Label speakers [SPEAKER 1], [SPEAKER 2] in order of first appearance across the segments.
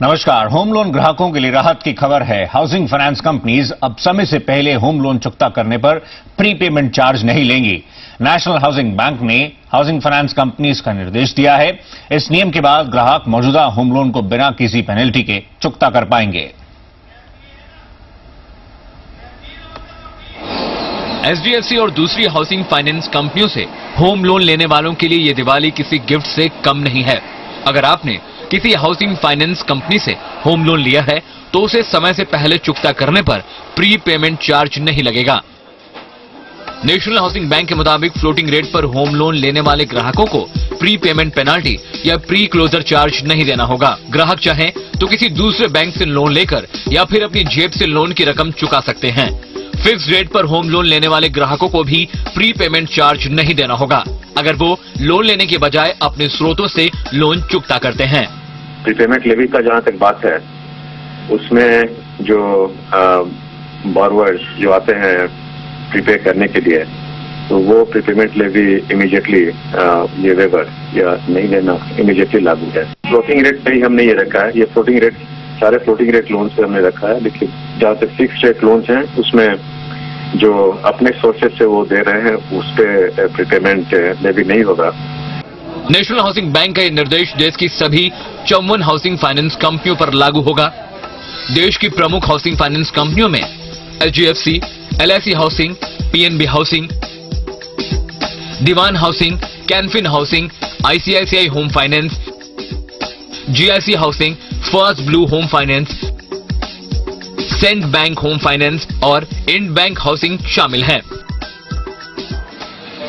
[SPEAKER 1] नमस्कार। Home loan ग्राहकों के लिए राहत की खबर है। हाउसिंग फाइनेंस कंपनीज अब समय से पहले होम लोन चुकता करने पर प्री पेमेंट चार्ज नहीं लेंगी। नेशनल हाउसिंग बैंक ने हाउसिंग फाइनेंस कंपनीज का निर्देश दिया है। इस नियम के बाद ग्राहक मौजूदा होम लोन को बिना किसी पेनल्टी के चुकता कर पाएंगे।
[SPEAKER 2] एचडीएफसी और दूसरी हाउसिंग फाइनेंस कंपनियों से होम लोन लेने वालों के लिए ये दिवाली किसी गिफ्ट से कम नहीं है। अगर आपने किसी हाउसिंग फाइनेंस कंपनी से होम लोन लिया है तो उसे समय से पहले चुकता करने पर प्री पेमेंट चार्ज नहीं लगेगा। नेशनल हाउसिंग बैंक के मुताबिक फ्लोटिंग रेट पर होम लोन लेने वाले ग्राहकों को प्री पेमेंट पेनाल्टी या प्री क्लोजर चार्ज नहीं देना होगा। ग्राहक चाहें तो किसी दूसरे बैंक से लोन लेकर या फिर अपनी जेब से लोन की रकम चुका सकते हैं। फिक्स रेट पर होम लोन लेने वाले ग्राहकों को भी प्री पेमेंट चार्ज नहीं देना होगा अगर वो लोन लेने के बजाय अपने स्रोतों से लोन चुकता करते हैं।
[SPEAKER 3] प्रीपेमेंट लेवी का जहां तक बात है, उसमें जो बोरोवर्स जो आते हैं प्रीपे करने के लिए, तो वो प्रीपेमेंट लेवी इमीडिएटली ये वेवर या नहीं देना इमीडिएटली लागू है। फ्लोटिंग रेट पे ही हमने ये रखा है। ये फ्लोटिंग रेट सारे फ्लोटिंग रेट लोन्स पे हमने रखा है, लेकिन जहां तक फिक्स रेट लोन्स हैं उसमें जो अपने सोर्सेज से वो दे रहे हैं उस पे प्रीपेमेंट लेवी नहीं होगा।
[SPEAKER 2] नेशनल हाउसिंग बैंक का ये निर्देश देश की सभी 54 हाउसिंग फाइनेंस कंपनियों पर लागू होगा। देश की प्रमुख हाउसिंग फाइनेंस कंपनियों में HDFC, LIC housing, PNB housing, Dewan housing, Canfin housing, ICICI home finance, GIC housing, first blue home finance, Cent bank home finance और इंड बैंक हाउसिंग शामिल हैं।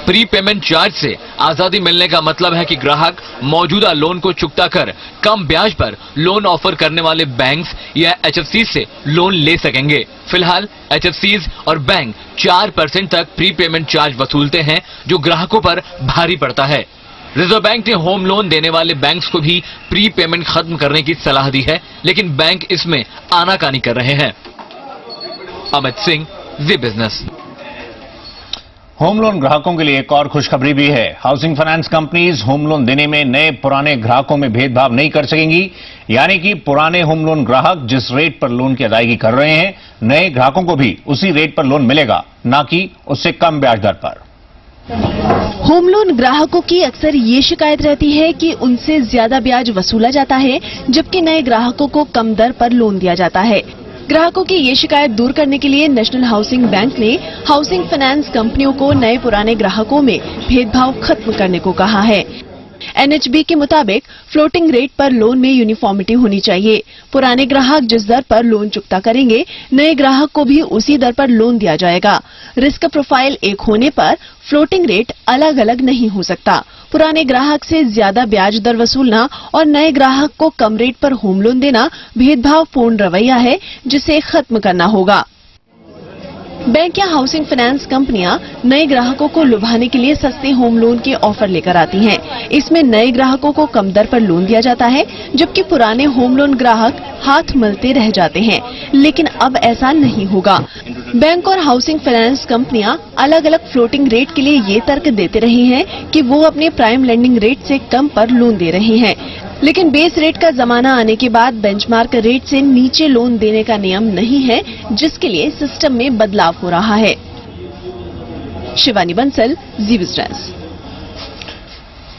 [SPEAKER 2] प्री पेमेंट चार्ज से आजादी मिलने का मतलब है कि ग्राहक मौजूदा लोन को चुकता कर कम ब्याज पर लोन ऑफर करने वाले बैंक्स या एचएफसीज से लोन ले सकेंगे। फिलहाल एचएफसीज और बैंक 4% तक प्री पेमेंट चार्ज वसूलते हैं, जो ग्राहकों पर भारी पड़ता है। रिजर्व बैंक ने होम लोन देने वाले बैंक्स को भी प्री पेमेंट खत्म करने की सलाह दी है, लेकिन बैंक इसमें आनाकानी कर रहे हैं। अमित सिंह, जी बिजनेस।
[SPEAKER 1] होम लोन ग्राहकों के लिए एक और खुशखबरी भी है। Housing finance companies home loan देने में नए पुराने ग्राहकों में भेदभाव नहीं कर सकेंगी। यानी कि पुराने होम लोन ग्राहक जिस रेट पर लोन की अदायगी कर रहे हैं, नए ग्राहकों को भी उसी रेट पर लोन मिलेगा, ना कि उससे कम ब्याज दर पर।
[SPEAKER 4] होम लोन ग्राहकों की अक्सर ये शिकायत रहती है कि उनसे ज्यादा ब्याज वसूला जाता है, जबकि नए ग्राहकों को कम दर पर लोन दिया जाता है। ग्राहकों की ये शिकायत दूर करने के लिए नेशनल हाउसिंग बैंक ने हाउसिंग फाइनेंस कंपनियों को नए पुराने ग्राहकों में भेदभाव खत्म करने को कहा है। एनएचबी के मुताबिक फ्लोटिंग रेट पर लोन में यूनिफॉर्मिटी होनी चाहिए। पुराने ग्राहक जिस दर पर लोन चुकता करेंगे, नए ग्राहक को भी उसी दर पर लोन दिया जाएगा। रिस्क प्रोफाइल एक होने पर फ्लोटिंग रेट अलग अलग नहीं हो सकता। पुराने ग्राहक से ज्यादा ब्याज दर वसूलना और नए ग्राहक को कम रेट पर होम लोन देना भेदभावपूर्ण रवैया है, जिसे खत्म करना होगा। बैंक या हाउसिंग फाइनेंस कंपनियां नए ग्राहकों को लुभाने के लिए सस्ते होम लोन के ऑफर लेकर आती हैं। इसमें नए ग्राहकों को कम दर पर लोन दिया जाता है, जबकि पुराने होम लोन ग्राहक हाथ मलते रह जाते हैं। लेकिन अब ऐसा नहीं होगा। बैंक और हाउसिंग फाइनेंस कंपनियां अलग अलग फ्लोटिंग रेट के लिए ये तर्क देते रही हैं कि वो अपने प्राइम लेंडिंग रेट से कम पर लोन दे रही हैं। लेकिन बेस रेट का जमाना आने के बाद बेंचमार्क रेट से नीचे लोन देने का नियम नहीं है, जिसके लिए सिस्टम में बदलाव हो रहा है। शिवानी बंसल, जी बिजनेस।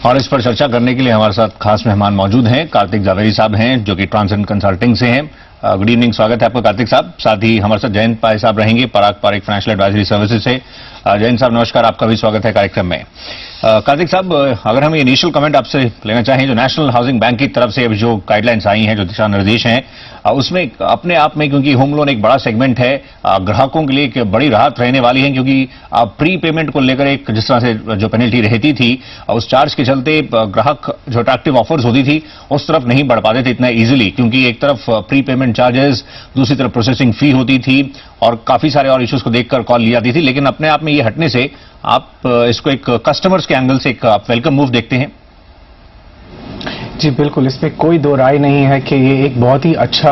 [SPEAKER 1] और इस पर चर्चा करने के लिए हमारे साथ खास मेहमान मौजूद हैं। कार्तिक जावेरी साहब हैं, जो कि ट्रांसेंड कंसल्टिंग से हैं। गुड इवनिंग, स्वागत है आपका कार्तिक साहब। साथ ही हमारे साथ जयंत पाय साहब रहेंगे, पराग पारेख फाइनेंशियल एडवाइजरी सर्विसेज से। जयंत साहब नमस्कार, आपका भी स्वागत है कार्यक्रम में। कार्तिक साहब, अगर हम इनिशियल कमेंट आपसे लेना चाहें, जो नेशनल हाउसिंग बैंक की तरफ से जो गाइडलाइंस आई हैं, जो दिशा निर्देश हैं, उसमें अपने आप में, क्योंकि होम लोन एक बड़ा सेगमेंट है, ग्राहकों के लिए एक बड़ी राहत रहने वाली है, क्योंकि प्री पेमेंट को लेकर एक जिस तरह से जो पेनल्टी रहती थी, उस चार्ज के चलते ग्राहक जो अट्रैक्टिव ऑफर्स होती थी उस तरफ नहीं बढ़ पाते थे इतना इजीली, क्योंकि एक तरफ प्री पेमेंट चार्जेस, दूसरी तरफ प्रोसेसिंग फी होती थी और काफी सारे और इश्यूज को देखकर कॉल ली जाती थी। लेकिन अपने आप में ये हटने से आप इसको एक कस्टमर्स के एंगल से एक वेलकम मूव देखते हैं।
[SPEAKER 5] जी बिल्कुल, इसमें कोई दो राय नहीं है कि ये एक बहुत ही अच्छा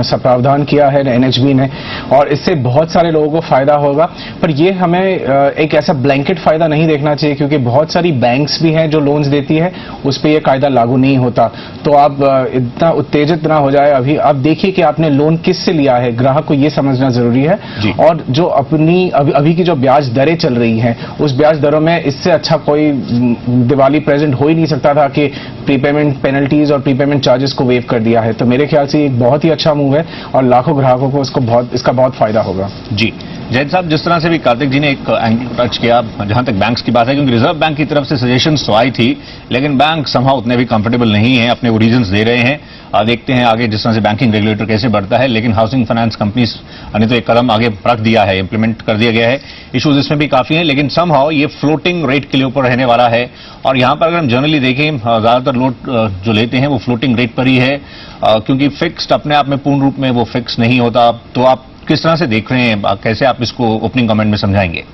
[SPEAKER 5] सा प्रावधान किया है एनएचबी ने, और इससे बहुत सारे लोगों को फायदा होगा। पर ये हमें एक ऐसा ब्लैंकेट फायदा नहीं देखना चाहिए, क्योंकि बहुत सारी बैंक्स भी हैं जो लोन्स देती है, उस पर यह कायदा लागू नहीं होता। तो आप इतना उत्तेजित ना हो जाए। अभी आप देखिए कि आपने लोन किससे लिया है, ग्राहक को ये समझना जरूरी है। और जो अभी की जो ब्याज दरें चल रही हैं, उस ब्याज दरों में इससे अच्छा कोई दिवाली प्रेजेंट हो ही नहीं सकता था कि प्रीपेमेंट पेनल्टीज और प्रीपेमेंट चार्जेस को वेव कर दिया है। तो मेरे ख्याल से एक बहुत ही अच्छा मूव है और लाखों ग्राहकों को इसका बहुत फायदा होगा।
[SPEAKER 1] जी जैन साहब, जिस तरह से भी कार्तिक जी ने एक एंगल को टच किया, जहां तक बैंक्स की बात है, क्योंकि रिजर्व बैंक की तरफ से सजेशंस तो आई थी, लेकिन बैंक समहाउ उतने भी कंफर्टेबल नहीं है, अपने रीजंस दे रहे हैं। देखते हैं आगे जिस तरह से बैंकिंग रेगुलेटर कैसे बढ़ता है, लेकिन हाउसिंग फाइनेंस कंपनीज ने तो एक कदम आगे रख दिया है, इंप्लीमेंट कर दिया गया है। इश्यूज इसमें भी काफी हैं, लेकिन समहाउ ये फ्लोटिंग रेट के लिए ऊपर रहने वाला है। और यहां पर अगर हम जनरली देखें, ज्यादातर लोग जो लेते हैं वो फ्लोटिंग रेट पर ही है, क्योंकि फिक्स्ड अपने आप में पूर्ण रूप में वो फिक्स नहीं होता। तो आप किस तरह से देख रहे हैं, कैसे आप इसको ओपनिंग कमेंट में समझाएंगे?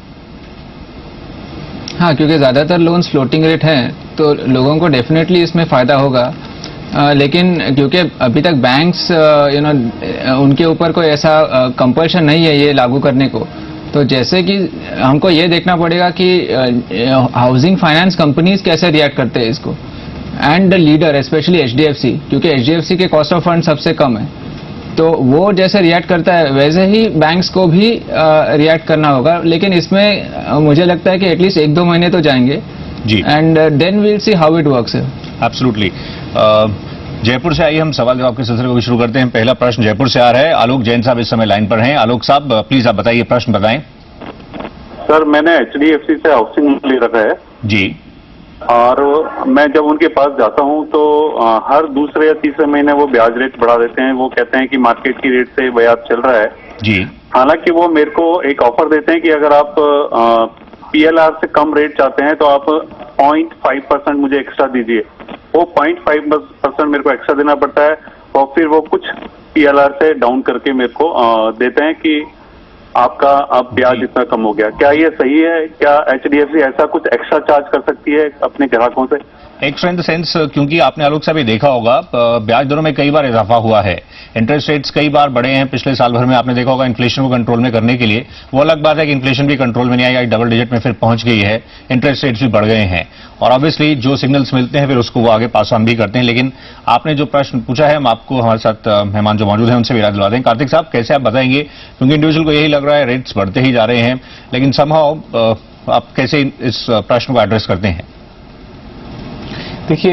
[SPEAKER 6] हाँ, क्योंकि ज्यादातर लोन्स फ्लोटिंग रेट हैं तो लोगों को डेफिनेटली इसमें फायदा होगा। लेकिन क्योंकि अभी तक बैंक्स उनके ऊपर कोई ऐसा कंपल्शन नहीं है ये लागू करने को, तो जैसे कि हमको ये देखना पड़ेगा कि हाउसिंग फाइनेंस कंपनीज कैसे रिएक्ट करते हैं इसको, and the leader specially HDFC, क्योंकि एचडीएफसी के कॉस्ट ऑफ फंड सबसे कम है। तो वो जैसे रिएक्ट करता है वैसे ही बैंक्स को भी रिएक्ट करना होगा। लेकिन इसमें मुझे लगता है कि एटलीस्ट 1-2 महीने तो जाएंगे जी, and then we'll see how it works.
[SPEAKER 1] Absolutely. Jaipur से आइए हम सवाल जवाब के सिलसिले को शुरू करते हैं। पहला प्रश्न जयपुर से आ रहा है, आलोक जैन साहब इस समय लाइन पर हैं। आलोक साहब प्लीज आप बताइए, प्रश्न बताएं।
[SPEAKER 7] सर, मैंने एचडीएफसी से हाउसिंग ले रखा है
[SPEAKER 1] जी,
[SPEAKER 7] और मैं जब उनके पास जाता हूं तो हर दूसरे या तीसरे महीने वो ब्याज रेट बढ़ा देते हैं। वो कहते हैं कि मार्केट की रेट से ब्याज चल रहा है
[SPEAKER 1] जी। हालांकि
[SPEAKER 7] वो मेरे को एक ऑफर देते हैं कि अगर आप पीएलआर से कम रेट चाहते हैं तो आप 0.5% मुझे एक्स्ट्रा दीजिए। वो 0.5% मेरे को एक्स्ट्रा देना पड़ता है, और फिर वो कुछ पीएलआर से डाउन करके मेरे को देते हैं कि आपका अब ब्याज इतना कम हो गया। क्या ये सही है? क्या एचडीएफसी ऐसा कुछ एक्स्ट्रा चार्ज कर सकती है अपने ग्राहकों से?
[SPEAKER 1] एक्स्ट्रा इन द सेंस, क्योंकि आपने आलोक साहब ये देखा होगा, ब्याज दरों में कई बार इजाफा हुआ है, इंटरेस्ट रेट्स कई बार बढ़े हैं पिछले साल भर में। आपने देखा होगा इन्फ्लेशन को कंट्रोल में करने के लिए। वो अलग बात है कि इन्फ्लेशन भी कंट्रोल में नहीं आई, डबल डिजिट में फिर पहुंच गई है, इंटरेस्ट रेट्स भी बढ़ गए हैं, और ऑब्वियसली जो सिग्नल्स मिलते हैं फिर उसको वो आगे पास ऑन भी करते हैं। लेकिन आपने जो प्रश्न पूछा है, हम आपको हमारे साथ मेहमान जो मौजूद हैं उनसे भी राय दिलवा दें। कार्तिक साहब, कैसे आप बताएंगे, क्योंकि इंडिविजुअल को यही लग रहा है रेट्स बढ़ते ही जा रहे हैं, लेकिन समहाउ आप कैसे इस प्रश्न को एड्रेस करते हैं?
[SPEAKER 5] देखिए,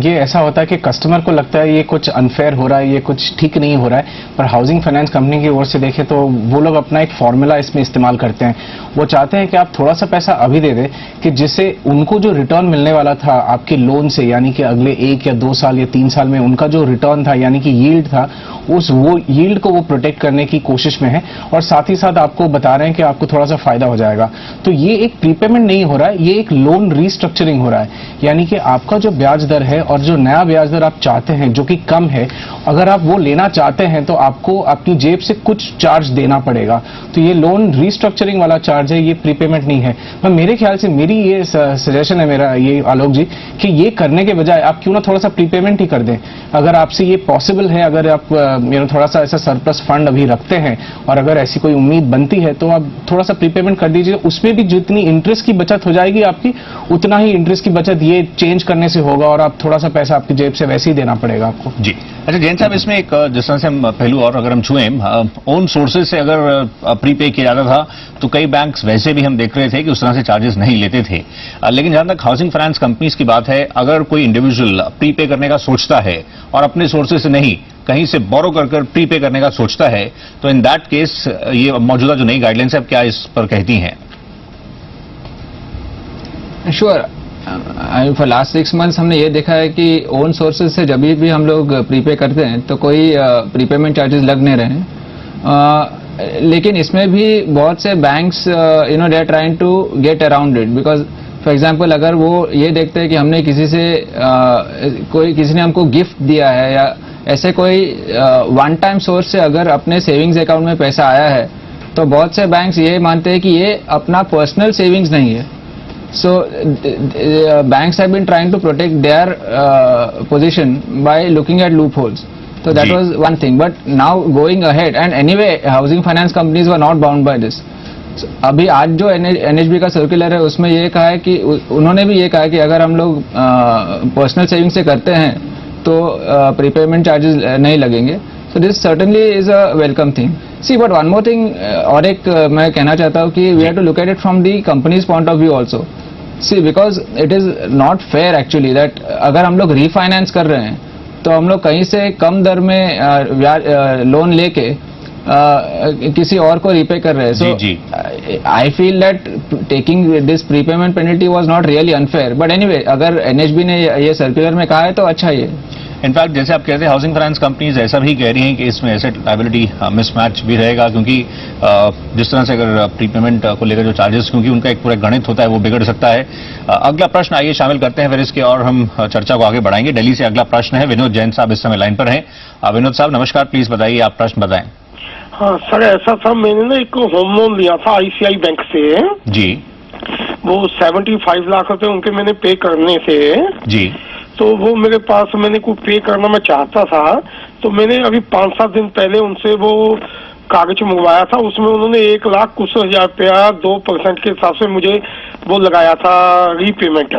[SPEAKER 5] ये ऐसा होता है कि कस्टमर को लगता है ये कुछ अनफेयर हो रहा है, ये कुछ ठीक नहीं हो रहा है, पर हाउसिंग फाइनेंस कंपनी की ओर से देखें तो वो लोग अपना एक फॉर्मूला इसमें इस्तेमाल करते हैं। वो चाहते हैं कि आप थोड़ा सा पैसा अभी दे दें कि जिससे उनको जो रिटर्न मिलने वाला था आपके लोन से, यानी कि अगले 1 या 2 साल या 3 साल में उनका जो रिटर्न था, यानी कि यील्ड था, वो यील्ड को वो प्रोटेक्ट करने की कोशिश में है, और साथ ही साथ आपको बता रहे हैं कि आपको थोड़ा सा फायदा हो जाएगा। तो ये एक प्रीपेमेंट नहीं हो रहा है, ये एक लोन रीस्ट्रक्चरिंग हो रहा है, यानी कि आपका जो ब्याज दर है और जो नया ब्याज दर आप चाहते हैं जो कि कम है, अगर आप वो लेना चाहते हैं तो आपको अपनी जेब से कुछ चार्ज देना पड़ेगा। तो ये लोन रीस्ट्रक्चरिंग वाला चार्ज है, ये प्रीपेमेंट नहीं है। पर मेरे ख्याल से मेरी ये सजेशन है मेरा ये आलोक जी, कि ये करने के बजाय आप क्यों ना थोड़ा सा प्रीपेमेंट ही कर दें। अगर आपसे ये पॉसिबल है, अगर आप थोड़ा सा ऐसा सरप्लस फंड अभी रखते हैं और अगर ऐसी कोई उम्मीद बनती है तो आप थोड़ा सा प्रीपेमेंट कर दीजिए। उसमें भी जितनी इंटरेस्ट की बचत हो जाएगी आपकी, उतना ही इंटरेस्ट की बचत ये चेंज करने से होगा, और आप थोड़ा सा पैसा आपकी जेब से वैसे ही देना पड़ेगा आपको
[SPEAKER 1] जी। अच्छा जैन साहब, इसमें एक जिस तरह से हम पहलू और अगर हम छुएं, ओन सोर्सेज से अगर प्रीपे किया जाता था तो कई बैंक्स वैसे भी हम देख रहे थे कि उस तरह से चार्जेस नहीं लेते थे। लेकिन जहां तक हाउसिंग फाइनेंस कंपनीज की बात है, अगर कोई इंडिविजुअल प्रीपे करने का सोचता है और अपने सोर्सेज से नहीं कहीं से बोरो कर प्रीपे करने का सोचता है, तो इन दैट केस ये मौजूदा जो नई गाइडलाइंस है, अब क्या इस पर कहती हैं?
[SPEAKER 6] श्योर, फॉर लास्ट 6 मंथ्स हमने ये देखा है कि ओन सोर्सेज से जब भी हम लोग प्रीपे करते हैं तो कोई प्रीपेमेंट चार्जेस लग नहीं रहे। लेकिन इसमें भी बहुत से banks they are trying to get around it, because for example अगर वो ये देखते हैं कि हमने किसी ने हमको गिफ्ट दिया है, या ऐसे कोई वन टाइम सोर्स से अगर अपने सेविंग्स अकाउंट में पैसा आया है, तो बहुत से बैंक्स ये मानते हैं कि ये अपना पर्सनल सेविंग्स नहीं है, So banks have been trying to protect their position by looking at loopholes. So that was one thing. But now going ahead, and anyway, housing finance companies were not bound by this. So, अभी आज जो NHB का circular है उसमें ये कहा है कि उन्होंने भी ये कहा कि अगर हम लोग पर्सनल सेविंग से करते हैं तो प्रीपेमेंट चार्जेस नहीं लगेंगे. So this certainly is a welcome thing. See, but one more thing, और एक मैं कहना चाहता हूँ कि we have to look at it from the company's point of view also. See, because it is not fair actually that अगर हम लोग refinance कर रहे हैं तो हम लोग कहीं से कम दर में लोन लेके किसी और को रीपे कर रहे हैं. So I feel that taking this prepayment penalty was not really unfair. But anyway, अगर NHB ने ये सर्कुलर में कहा है तो अच्छा ही है.
[SPEAKER 1] इनफैक्ट जैसे आप कहते हैं हाउसिंग फाइनेंस कंपनीज ऐसा भी कह रही हैं कि इसमें एसेट लायबिलिटी मिसमैच भी रहेगा, क्योंकि जिस तरह से अगर प्रीपेमेंट को लेकर जो चार्जेस, क्योंकि उनका एक पूरा गणित होता है वो बिगड़ सकता है. अगला प्रश्न आइए शामिल करते हैं, फिर इसके और हम चर्चा को आगे बढ़ाएंगे. दिल्ली से अगला प्रश्न है, विनोद जैन साहब इस समय लाइन पर हैं. विनोद साहब नमस्कार, प्लीज बताइए, आप प्रश्न बताएं.
[SPEAKER 8] हाँ सर, ऐसा था, मैंने ना एक होम लोन लिया था ICICI बैंक से
[SPEAKER 1] जी.
[SPEAKER 8] वो 75 लाख रुपए उनके मैंने पे करने थे
[SPEAKER 1] जी.
[SPEAKER 8] तो वो मेरे पास, मैंने कुछ पे करना मैं चाहता था, तो मैंने अभी 5-7 दिन पहले उनसे वो कागज मंगवाया था. उसमें उन्होंने 1 लाख कुछ हजार रुपया 2% के हिसाब से मुझे वो लगाया था रीपेमेंट.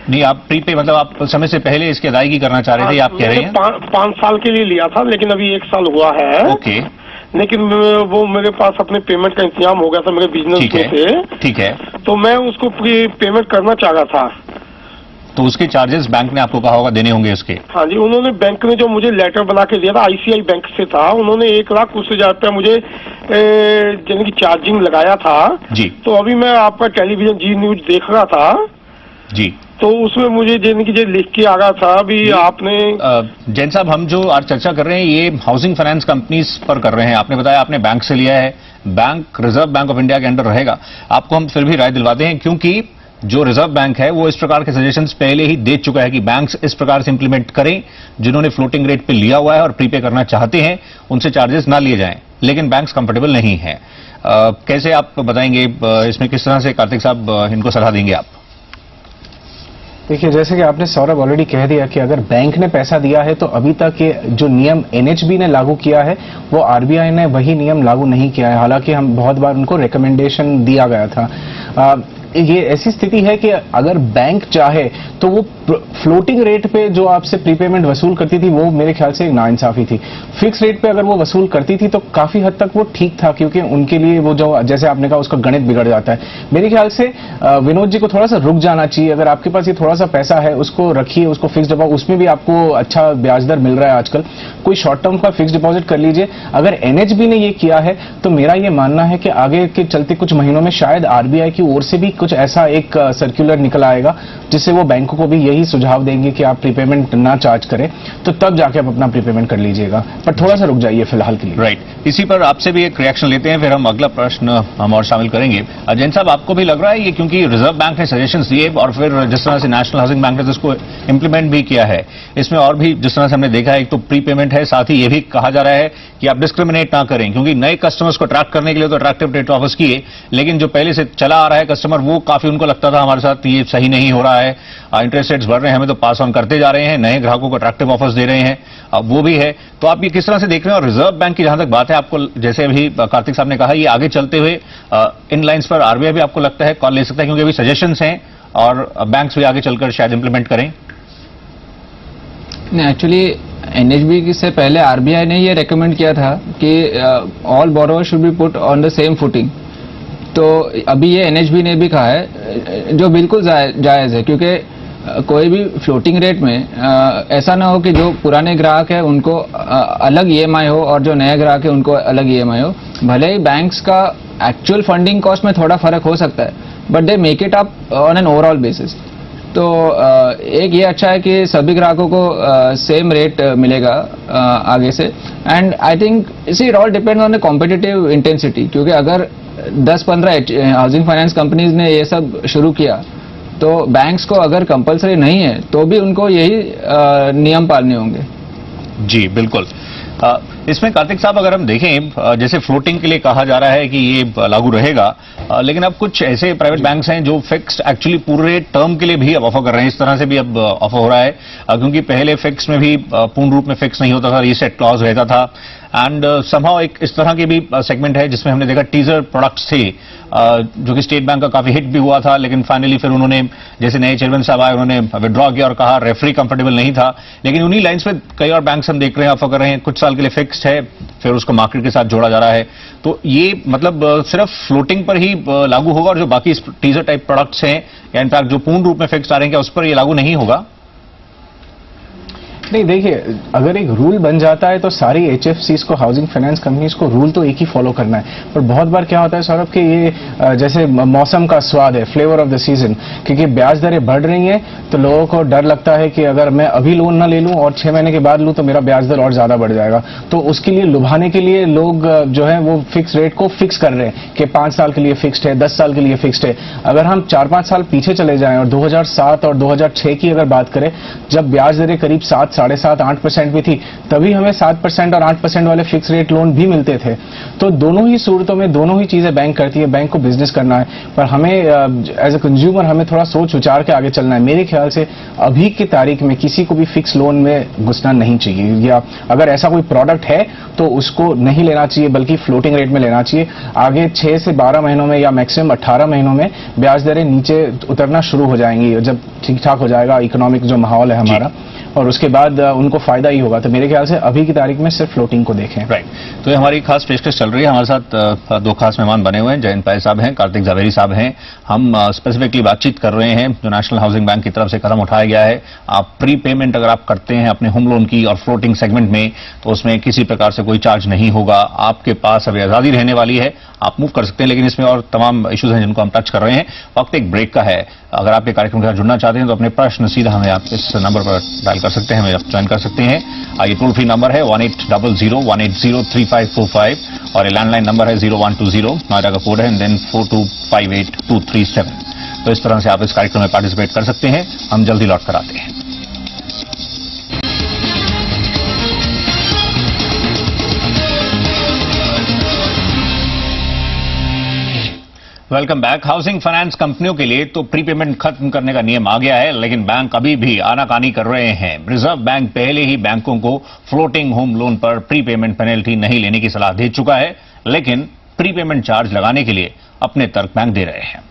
[SPEAKER 1] नहीं, आप प्रीपे मतलब आप समय से पहले इसकी अदायगी करना चाह रहे थे, आप कह रहे हैं?
[SPEAKER 8] 5 साल के लिए लिया था, लेकिन अभी 1 साल हुआ है.
[SPEAKER 1] ओके.
[SPEAKER 8] लेकिन वो मेरे पास अपने पेमेंट का इंतजाम हो गया था मेरे बिजनेस में से.
[SPEAKER 1] ठीक है.
[SPEAKER 8] तो मैं उसको पेमेंट करना चाह रहा था.
[SPEAKER 1] तो उसके चार्जेस बैंक ने आपको कहा होगा देने होंगे उसके?
[SPEAKER 8] हाँ जी, उन्होंने बैंक ने जो मुझे लेटर बना के दिया था ICICI बैंक से था, उन्होंने 1 लाख कुछ हजार रुपया मुझे यानी कि चार्जिंग लगाया था
[SPEAKER 1] जी. तो
[SPEAKER 8] अभी मैं आपका टेलीविजन जी न्यूज देख रहा था
[SPEAKER 1] जी,
[SPEAKER 8] तो उसमें मुझे यानी कि लिख के आ रहा था अभी आपने.
[SPEAKER 1] जैन साहब, हम जो आज चर्चा कर रहे हैं ये हाउसिंग फाइनेंस कंपनीज पर कर रहे हैं. आपने बताया आपने बैंक से लिया है, bank reserve bank of India के अंडर रहेगा. आपको हम फिर भी राय दिलवाते हैं, क्योंकि जो रिजर्व बैंक है वो इस प्रकार के सजेशंस पहले ही दे चुका है कि बैंक्स इस प्रकार से इंप्लीमेंट करें, जिन्होंने फ्लोटिंग रेट पे लिया हुआ है और प्रीपे करना चाहते हैं उनसे चार्जेस ना लिए जाएं. लेकिन बैंक्स कंफर्टेबल नहीं है. कैसे आप बताएंगे इसमें, किस तरह से कार्तिक साहब इनको सलाह देंगे आप?
[SPEAKER 5] देखिए, जैसे कि आपने सौरभ ऑलरेडी कह दिया कि अगर बैंक ने पैसा दिया है तो अभी तक ये जो नियम NHB ने लागू किया है वो RBI ने वही नियम लागू नहीं किया है. हालांकि हम बहुत बार उनको रिकमेंडेशन दिया गया था. ये ऐसी स्थिति है कि अगर बैंक चाहे तो वो फ्लोटिंग रेट पे जो आपसे प्रीपेमेंट वसूल करती थी वो मेरे ख्याल से एक नाइंसाफी थी. फिक्स रेट पे अगर वो वसूल करती थी तो काफी हद तक वो ठीक था, क्योंकि उनके लिए वो जो जैसे आपने कहा उसका गणित बिगड़ जाता है. मेरे ख्याल से विनोद जी को थोड़ा सा रुक जाना चाहिए. अगर आपके पास ये थोड़ा सा पैसा है उसको रखिए, उसको फिक्स डिपॉजिट, उसमें भी आपको अच्छा ब्याज दर मिल रहा है आजकल. कोई शॉर्ट टर्म का फिक्स डिपॉजिट कर लीजिए. अगर NHB ने ये किया है तो मेरा ये मानना है कि आगे के चलते कुछ महीनों में शायद RBI की ओर से भी कुछ ऐसा एक सर्कुलर निकल आएगा जिससे वो बैंकों को भी यही सुझाव देंगे कि आप प्रीपेमेंट ना चार्ज करें, तो तब जाके आप अपना प्रीपेमेंट कर लीजिएगा. पर थोड़ा सा रुक जाइए फिलहाल के लिए.
[SPEAKER 1] राइट. इसी पर आपसे भी एक रिएक्शन लेते हैं, फिर हम अगला प्रश्न हम और शामिल करेंगे. जैन साहब, आपको भी लग रहा है ये, क्योंकि रिजर्व बैंक ने सजेशंस दिए और फिर जिस तरह से नेशनल हाउसिंग बैंक ने इसको इंप्लीमेंट भी किया है, इसमें और भी जिस तरह से हमने देखा है, एक तो प्रीपेमेंट है, साथ ही ये भी कहा जा रहा है कि आप डिस्क्रिमिनेट ना करें, क्योंकि नए कस्टमर्स को अट्रैक्ट करने के लिए तो अट्रैक्टिव रेट ऑफर्स किए, लेकिन जो पहले से चला आ रहा है कस्टमर वो काफी उनको लगता था हमारे साथ ये सही नहीं हो रहा है, इंटरेस्ट रेट्स बढ़ रहे हैं, हमें तो पास ऑन करते जा रहे हैं, नए ग्राहकों को अट्रैक्टिव ऑफर्स दे रहे हैं, वो भी है. तो आप ये किस तरह से देख रहे हैं? और रिजर्व बैंक की जहां तक बात है, आपको जैसे अभी कार्तिक साहब ने कहा, ये आगे चलते हुए इन लाइन्स पर RBI भी आपको लगता है कॉल ले सकता है, क्योंकि अभी सजेशंस हैं और बैंक्स भी आगे चलकर शायद इंप्लीमेंट करें?
[SPEAKER 6] एक्चुअली NHB से पहले RBI ने ये रेकमेंड किया था कि all borrower should be put on the same footing. तो अभी ये NHB ने भी कहा है, जो बिल्कुल जायज है, क्योंकि कोई भी फ्लोटिंग रेट में ऐसा ना हो कि जो पुराने ग्राहक है उनको अलग EMI हो और जो नए ग्राहक है उनको अलग EMI हो. भले ही बैंक्स का एक्चुअल फंडिंग कॉस्ट में थोड़ा फर्क हो सकता है, but they make it up on an overall basis. तो एक ये अच्छा है कि सभी ग्राहकों को सेम रेट मिलेगा आगे से. And I think it all depend on the competitive intensity, क्योंकि अगर 10-15 हाउसिंग फाइनेंस कंपनीज ने ये सब शुरू किया तो बैंक्स को अगर कंपलसरी नहीं है तो भी उनको यही नियम पालने होंगे.
[SPEAKER 1] जी बिल्कुल. इसमें कार्तिक साहब अगर हम देखें, जैसे फ्लोटिंग के लिए कहा जा रहा है कि ये लागू रहेगा, लेकिन अब कुछ ऐसे प्राइवेट बैंक्स हैं जो फिक्स्ड एक्चुअली पूरे टर्म के लिए भी अब ऑफर कर रहे हैं। इस तरह से भी अब ऑफर हो रहा है, क्योंकि पहले फिक्स में भी पूर्ण रूप में फिक्स नहीं होता था, रीसेट क्लॉज रहता था। एंड समहाउ एक इस तरह के भी सेगमेंट है जिसमें हमने देखा टीजर प्रोडक्ट्स थे, जो कि स्टेट बैंक का काफी हिट भी हुआ था, लेकिन फाइनली फिर उन्होंने, जैसे नए चेयरमैन साहब आए, उन्होंने विड्रॉ किया और कहा रेफरी कंफर्टेबल नहीं था। लेकिन उन्हीं लाइंस में कई और बैंक्स हम देख रहे हैं ऑफर कर रहे हैं, कुछ साल के लिए फिक्स्ड है, फिर उसको मार्केट के साथ जोड़ा जा रहा है। तो ये मतलब सिर्फ फ्लोटिंग पर ही लागू होगा, और जो बाकी टीजर टाइप प्रोडक्ट्स हैं या इनफैक्ट जो पूर्ण रूप में फिक्स्ड आ रहे हैं, क्या उस पर ये लागू नहीं होगा?
[SPEAKER 5] नहीं, देखिए, अगर एक रूल बन जाता है तो सारी HFCs को, हाउसिंग फाइनेंस कंपनीज को रूल तो एक ही फॉलो करना है। पर बहुत बार क्या होता है सौरभ कि ये जैसे मौसम का स्वाद है, फ्लेवर ऑफ द सीजन, क्योंकि ब्याज दरें बढ़ रही हैं तो लोगों को डर लगता है कि अगर मैं अभी लोन ना ले लूं और 6 महीने के बाद लूं तो मेरा ब्याज दर और ज्यादा बढ़ जाएगा। तो उसके लिए लुभाने के लिए लोग जो है वो फिक्स रेट को फिक्स कर रहे हैं कि 5 साल के लिए फिक्स्ड है, 10 साल के लिए फिक्स्ड है। अगर हम 4-5 साल पीछे चले जाएं और 2007 और 2006 की अगर बात करें, जब ब्याज दरें करीब 7, 7.5, 8% भी थी, तभी हमें 7% और 8% वाले फिक्स रेट लोन भी मिलते थे। तो दोनों ही सूरतों में दोनों ही चीजें बैंक करती है, बैंक को बिजनेस करना है, पर हमें एज ए कंज्यूमर हमें थोड़ा सोच विचार के आगे चलना है। मेरे ख्याल से अभी की तारीख में किसी को भी फिक्स लोन में घुसना नहीं चाहिए, या अगर ऐसा कोई प्रोडक्ट है तो उसको नहीं लेना चाहिए, बल्कि फ्लोटिंग रेट में लेना चाहिए। आगे 6 से 12 महीनों में या मैक्सिमम 18 महीनों में ब्याज दरें नीचे उतरना शुरू हो जाएंगी, जब ठीक ठाक हो जाएगा इकोनॉमिक जो माहौल है हमारा, और उसके बाद उनको फायदा ही होगा। तो मेरे ख्याल से अभी की तारीख में सिर्फ फ्लोटिंग को देखें।
[SPEAKER 1] राइट, तो ये हमारी खास पेशकश चल रही है। हमारे साथ 2 खास मेहमान बने हुए हैं, जयंत पाय साहब हैं, कार्तिक जावेरी साहब हैं। हम स्पेसिफिकली बातचीत कर रहे हैं जो नेशनल हाउसिंग बैंक की तरफ से कदम उठाया गया है। आप प्री पेमेंट अगर आप करते हैं अपने होम लोन की और फ्लोटिंग सेगमेंट में, तो उसमें किसी प्रकार से कोई चार्ज नहीं होगा। आपके पास अभी आजादी रहने वाली है, आप मूव कर सकते हैं, लेकिन इसमें और तमाम इश्यूज हैं जिनको हम टच कर रहे हैं। वक्त एक ब्रेक का है। अगर आप ये कार्यक्रम के साथ जुड़ना चाहते हैं तो अपने प्रश्न सीधा हमें आप इस नंबर पर डायल कर सकते हैं, हमें ज्वाइन कर सकते हैं। ये टोल फ्री नंबर है 1800-180-3545 और ये लैंडलाइन नंबर है 0120, नोएडा का कोड है, एंड देन 4258237। तो इस तरह से आप इस कार्यक्रम में पार्टिसिपेट कर सकते हैं। हम जल्दी लौट कर आते हैं। Welcome back. हाउसिंग फाइनेंस कंपनियों के लिए तो प्रीपेमेंट खत्म करने का नियम आ गया है, लेकिन बैंक अभी भी आनाकानी कर रहे हैं। रिजर्व बैंक पहले ही बैंकों को फ्लोटिंग होम लोन पर प्रीपेमेंट पेनल्टी नहीं लेने की सलाह दे चुका है, लेकिन प्रीपेमेंट चार्ज लगाने के लिए अपने तर्क बैंक दे रहे हैं।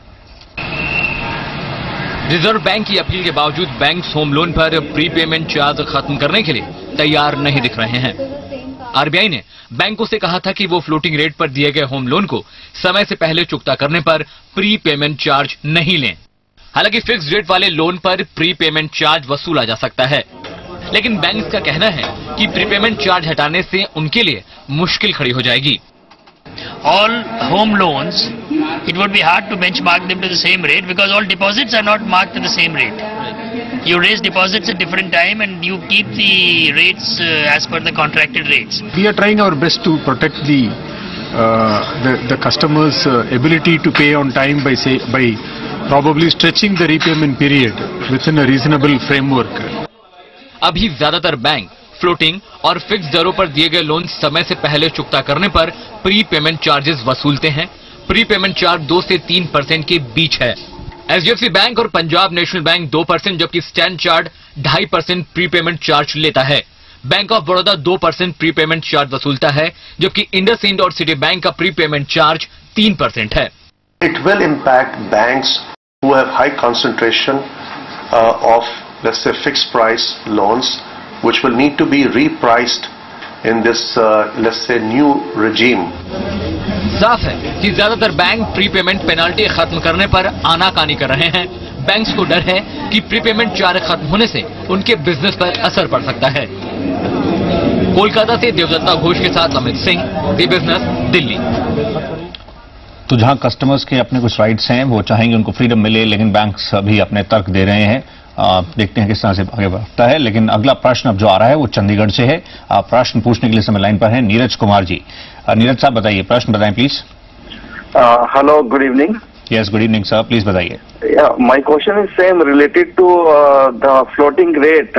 [SPEAKER 2] रिजर्व बैंक की अपील के बावजूद बैंक्स होम लोन पर प्रीपेमेंट चार्ज खत्म करने के लिए तैयार नहीं दिख रहे हैं। आरबीआई ने बैंकों से कहा था कि वो फ्लोटिंग रेट पर दिए गए होम लोन को समय से पहले चुकता करने पर प्री पेमेंट चार्ज नहीं लें। हालांकि फिक्स्ड रेट वाले लोन पर प्री पेमेंट चार्ज वसूला जा सकता है, लेकिन बैंक्स का कहना है कि प्रीपेमेंट चार्ज हटाने से उनके लिए मुश्किल खड़ी हो जाएगी।
[SPEAKER 9] All home loans, it would be hard to benchmark them to the same rate because all deposits are not marked to the same rate. You raise deposits at different time and you keep the rates as per the contracted rates.
[SPEAKER 10] We are trying our best to protect the customer's ability to pay on time by probably stretching the repayment period within a reasonable framework.
[SPEAKER 2] अभी ज्यादातर bank floating और fix दरों पर दिए गए loan समय से पहले चुकता करने पर प्री पेमेंट चार्जेस वसूलते हैं। प्री पेमेंट चार्ज 2 से 3% के बीच है। एचडीएफसी बैंक और पंजाब नेशनल बैंक 2%, जबकि Stanchart 2.5% pre payment charge लेता है। Bank of Baroda 2% pre payment charge वसूलता है, जबकि इंडसइंड और सिटी बैंक का प्री पेमेंट चार्ज 3% है।
[SPEAKER 11] It will impact banks who have high concentration of, let's say, fixed price loans, which will need to be repriced in this, let's say, new regime.
[SPEAKER 2] साफ है कि ज्यादातर bank prepayment penalty खत्म करने पर आनाकानी कर रहे हैं। बैंक्स को डर है कि प्रीपेमेंट चार्ज खत्म होने से उनके बिजनेस पर असर पड़ सकता है। कोलकाता से देवदत्ता घोष के साथ अमित सिंह, दी बिजनेस, दिल्ली।
[SPEAKER 1] तो जहां कस्टमर्स के अपने कुछ राइट्स हैं, वो चाहेंगे उनको फ्रीडम मिले, लेकिन बैंक्स अभी अपने तर्क दे रहे हैं। देखते हैं किस तरह से आगे बढ़ता है। लेकिन अगला प्रश्न अब जो आ रहा है वो चंडीगढ़ से है। प्रश्न पूछने के लिए समय लाइन पर है नीरज कुमार जी। नीरज साहब बताइए, प्रश्न बताएं please.
[SPEAKER 3] Hello, good evening.
[SPEAKER 1] Yes, good evening sir, please बताइए।
[SPEAKER 3] My question is same related to the floating rate,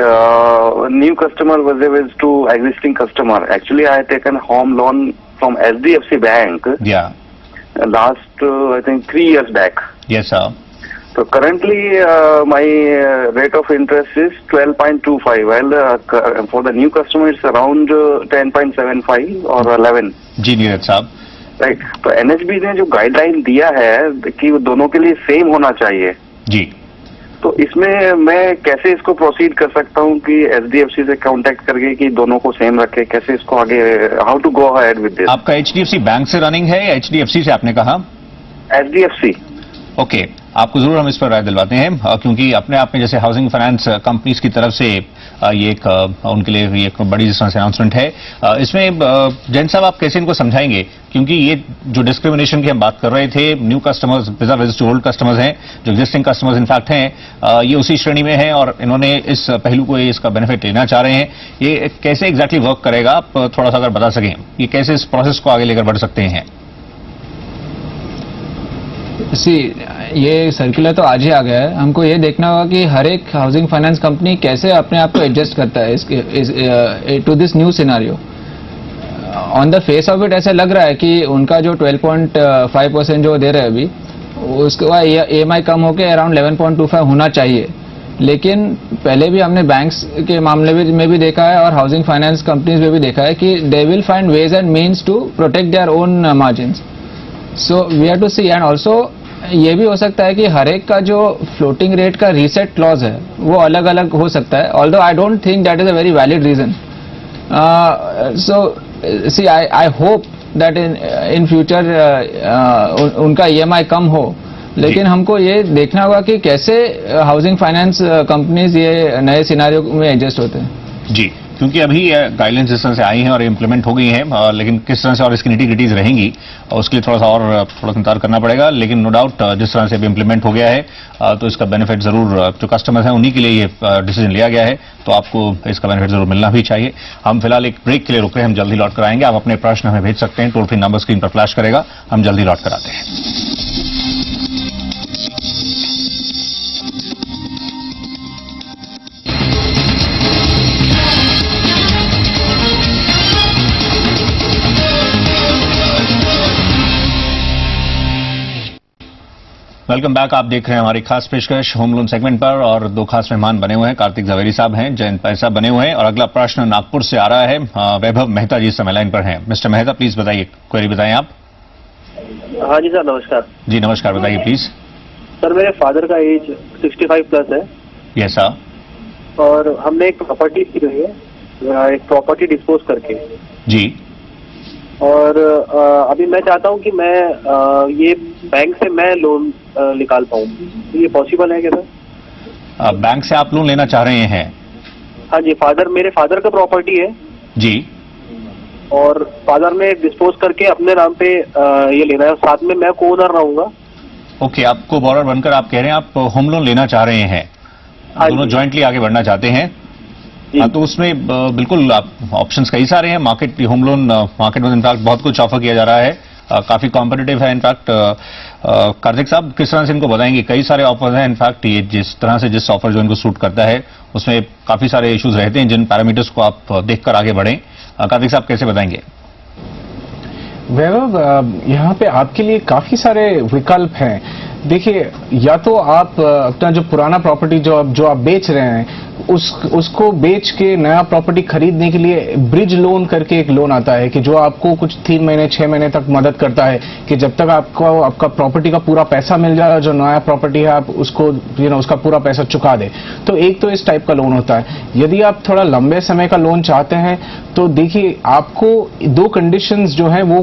[SPEAKER 3] new customer versus to existing customer. Actually, I had taken home loan from HDFC Bank.
[SPEAKER 1] Yeah.
[SPEAKER 3] Last, I think 3 years back.
[SPEAKER 1] Yes, sir.
[SPEAKER 3] So currently, my rate of interest is 12.25. Well, for the new customer, it's around 10.75 or 11.
[SPEAKER 1] जी नीरज साहब।
[SPEAKER 3] Right, तो NHB ने जो guideline दिया है कि वो दोनों के लिए सेम होना चाहिए
[SPEAKER 1] जी,
[SPEAKER 3] तो इसमें मैं कैसे इसको प्रोसीड कर सकता हूँ कि एचडीएफसी से कांटेक्ट करके कि दोनों को सेम रखे, कैसे इसको आगे, how to go ahead with this?
[SPEAKER 1] आपका एचडीएफसी बैंक से रनिंग है या एचडीएफसी से आपने कहा?
[SPEAKER 3] एचडीएफसी।
[SPEAKER 1] ओके, आपको जरूर हम इस पर राय दिलवाते हैं, क्योंकि अपने आप में जैसे हाउसिंग फाइनेंस कंपनीज की तरफ से ये एक उनके लिए ये एक बड़ी जिस तरह से अनाउंसमेंट है। इसमें जैन साहब आप कैसे इनको समझाएंगे, क्योंकि ये जो डिस्क्रिमिनेशन की हम बात कर रहे थे, new customers vis-a-vis old customers हैं, जो एग्जिस्टिंग कस्टमर्स इनफैक्ट हैं, ये उसी श्रेणी में हैं और इन्होंने इस पहलू को इसका बेनिफिट लेना चाह रहे हैं। ये कैसे एग्जैक्टली वर्क करेगा, आप थोड़ा सा अगर बता सकें, ये कैसे इस प्रोसेस को आगे लेकर बढ़ सकते हैं?
[SPEAKER 6] ये सर्कुलर तो आज ही आ गया है, हमको ये देखना होगा कि हर एक हाउसिंग फाइनेंस कंपनी कैसे अपने आप को एडजस्ट करता है to this new scenario. On the face of it ऐसा लग रहा है कि उनका जो 12.5% जो दे रहे हैं अभी, उसके बाद EMI कम होकर अराउंड 11.25 होना चाहिए। लेकिन पहले भी हमने बैंक्स के मामले में भी देखा है और हाउसिंग फाइनेंस कंपनीज में भी देखा है कि they will find ways and means to protect their own margins. So we have to see, and also ये भी हो सकता है कि हर एक का जो फ्लोटिंग रेट का रीसेट क्लॉज है वो अलग अलग हो सकता है, although I don't think that is a very valid reason. So see, I hope that in future उनका EMI कम हो, लेकिन हमको ये देखना होगा कि कैसे हाउसिंग फाइनेंस कंपनीज ये नए सिनारियो में एडजस्ट होते हैं।
[SPEAKER 1] जी, क्योंकि अभी गाइडलाइंस जिस तरह से आई हैं और इम्प्लीमेंट हो गई हैं, लेकिन किस तरह से और इसकी निटी-ग्रिटीज रहेंगी उसके लिए थोड़ा सा इंतजार करना पड़ेगा। लेकिन नो डाउट जिस तरह से अभी इम्प्लीमेंट हो गया है तो इसका बेनिफिट जरूर जो कस्टमर्स हैं उन्हीं के लिए ये डिसीजन लिया गया है, तो आपको इसका बेनिफिट जरूर मिलना भी चाहिए। हम फिलहाल एक ब्रेक के लिए रुक रहे हैं, हम जल्दी लौट कर आएंगे। आप अपने प्रश्न हमें भेज सकते हैं, टोल फ्री नंबर स्क्रीन पर फ्लैश करेगा, हम जल्दी लौट कर आते हैं। वेलकम बैक, आप देख रहे हैं हमारी खास पेशकश होम लोन सेगमेंट पर, और दो खास मेहमान बने हुए हैं। कार्तिक जवेरी साहब हैं, जयंत पाय साहब बने हुए हैं, और अगला प्रश्न नागपुर से आ रहा है। वैभव मेहता जी इस समय लाइन पर हैं। मिस्टर मेहता, प्लीज बताइए, क्वेरी बताएं आप।
[SPEAKER 12] हाँ जी सर, नमस्कार।
[SPEAKER 1] जी नमस्कार, बताइए प्लीज।
[SPEAKER 12] सर, मेरे फादर का एज 65 प्लस है।
[SPEAKER 1] Yes sir.
[SPEAKER 12] और हमने एक प्रॉपर्टी की हुई है, एक प्रॉपर्टी डिस्पोज करके
[SPEAKER 1] जी,
[SPEAKER 12] और अभी मैं चाहता हूँ कि मैं ये बैंक से मैं लोन निकाल पाऊँ, ये पॉसिबल है क्या सर?
[SPEAKER 1] बैंक से आप लोन लेना चाह रहे हैं?
[SPEAKER 12] हाँ जी, मेरे फादर का प्रॉपर्टी है
[SPEAKER 1] जी,
[SPEAKER 12] और फादर ने डिस्पोज करके अपने नाम पे ये लेना है, साथ में मैं को ओनर रहूंगा।
[SPEAKER 1] ओके, आपको बॉर्डर बनकर आप कह रहे हैं आप होम लोन लेना चाह रहे हैं, दोनों ज्वाइंटली आगे बढ़ना चाहते हैं। हाँ, तो उसमें बिल्कुल ऑप्शंस कई सारे हैं। मार्केट, होम लोन मार्केट में इनफैक्ट बहुत कुछ ऑफर किया जा रहा है, काफी कॉम्पिटिटिव है इनफैक्ट। कार्तिक साहब किस तरह से इनको बताएंगे? कई सारे ऑफर हैं इनफैक्ट, ये जिस तरह से जिस ऑफर जो इनको सूट करता है उसमें काफी सारे इश्यूज रहते हैं, जिन पैरामीटर्स को आप देखकर आगे बढ़ें। कार्तिक साहब कैसे बताएंगे?
[SPEAKER 5] वैभव, यहाँ पे आपके लिए काफी सारे विकल्प हैं। देखिए, या तो आप अपना जो पुराना प्रॉपर्टी जो आप बेच रहे हैं उसको बेच के नया प्रॉपर्टी खरीदने के लिए ब्रिज लोन करके एक लोन आता है कि जो आपको कुछ 3 महीने 6 महीने तक मदद करता है कि जब तक आपको आपका प्रॉपर्टी का पूरा पैसा मिल जाए, जो नया प्रॉपर्टी है आप उसको उसका पूरा पैसा चुका दे। तो एक तो इस टाइप का लोन होता है। यदि आप थोड़ा लंबे समय का लोन चाहते हैं तो देखिए, आपको 2 कंडीशंस जो है वो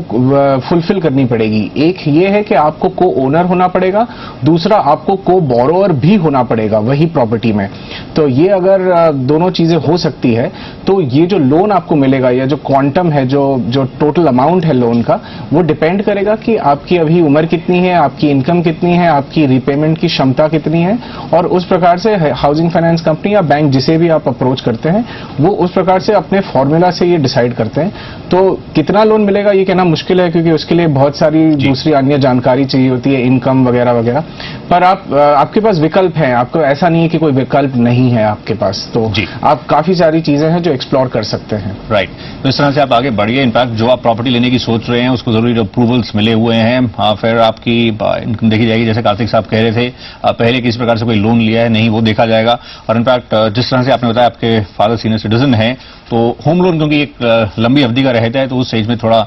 [SPEAKER 5] फुलफिल करनी पड़ेगी। एक ये है कि आपको को ओनर होना पड़ेगा, दूसरा आपको को बोरोअर भी होना पड़ेगा वही प्रॉपर्टी में। तो ये अगर अगर दोनों चीजें हो सकती है तो ये जो लोन आपको मिलेगा या जो क्वांटम है, जो टोटल अमाउंट है लोन का, वो डिपेंड करेगा कि आपकी अभी उम्र कितनी है, आपकी इनकम कितनी है, आपकी रीपेमेंट की क्षमता कितनी है, और उस प्रकार से हाउसिंग फाइनेंस कंपनी या बैंक जिसे भी आप अप्रोच करते हैं वो उस प्रकार से अपने फॉर्मूला से ये डिसाइड करते हैं। तो कितना लोन मिलेगा ये कहना मुश्किल है, क्योंकि उसके लिए बहुत सारी दूसरी अन्य जानकारी चाहिए होती है, इनकम वगैरह वगैरह। पर आपके पास विकल्प हैं, आपको ऐसा नहीं है कि कोई विकल्प नहीं है आपके पास, तो आप काफी सारी चीजें हैं जो एक्सप्लोर कर सकते हैं।
[SPEAKER 1] राइट, तो इस तरह से आप आगे बढ़िए। इनफैक्ट जो आप प्रॉपर्टी लेने की सोच रहे हैं उसको जरूरी अप्रूवल्स मिले हुए हैं, फिर आपकी इनकम देखी जाएगी। जैसे कार्तिक साहब कह रहे थे पहले किसी प्रकार से कोई लोन लिया है नहीं, वो देखा जाएगा। और इनफैक्ट जिस तरह से आपने बताया आपके फादर सीनियर सिटीजन हैं, तो होम लोन क्योंकि एक लंबी अवधि का रहता है तो उस स्टेज में थोड़ा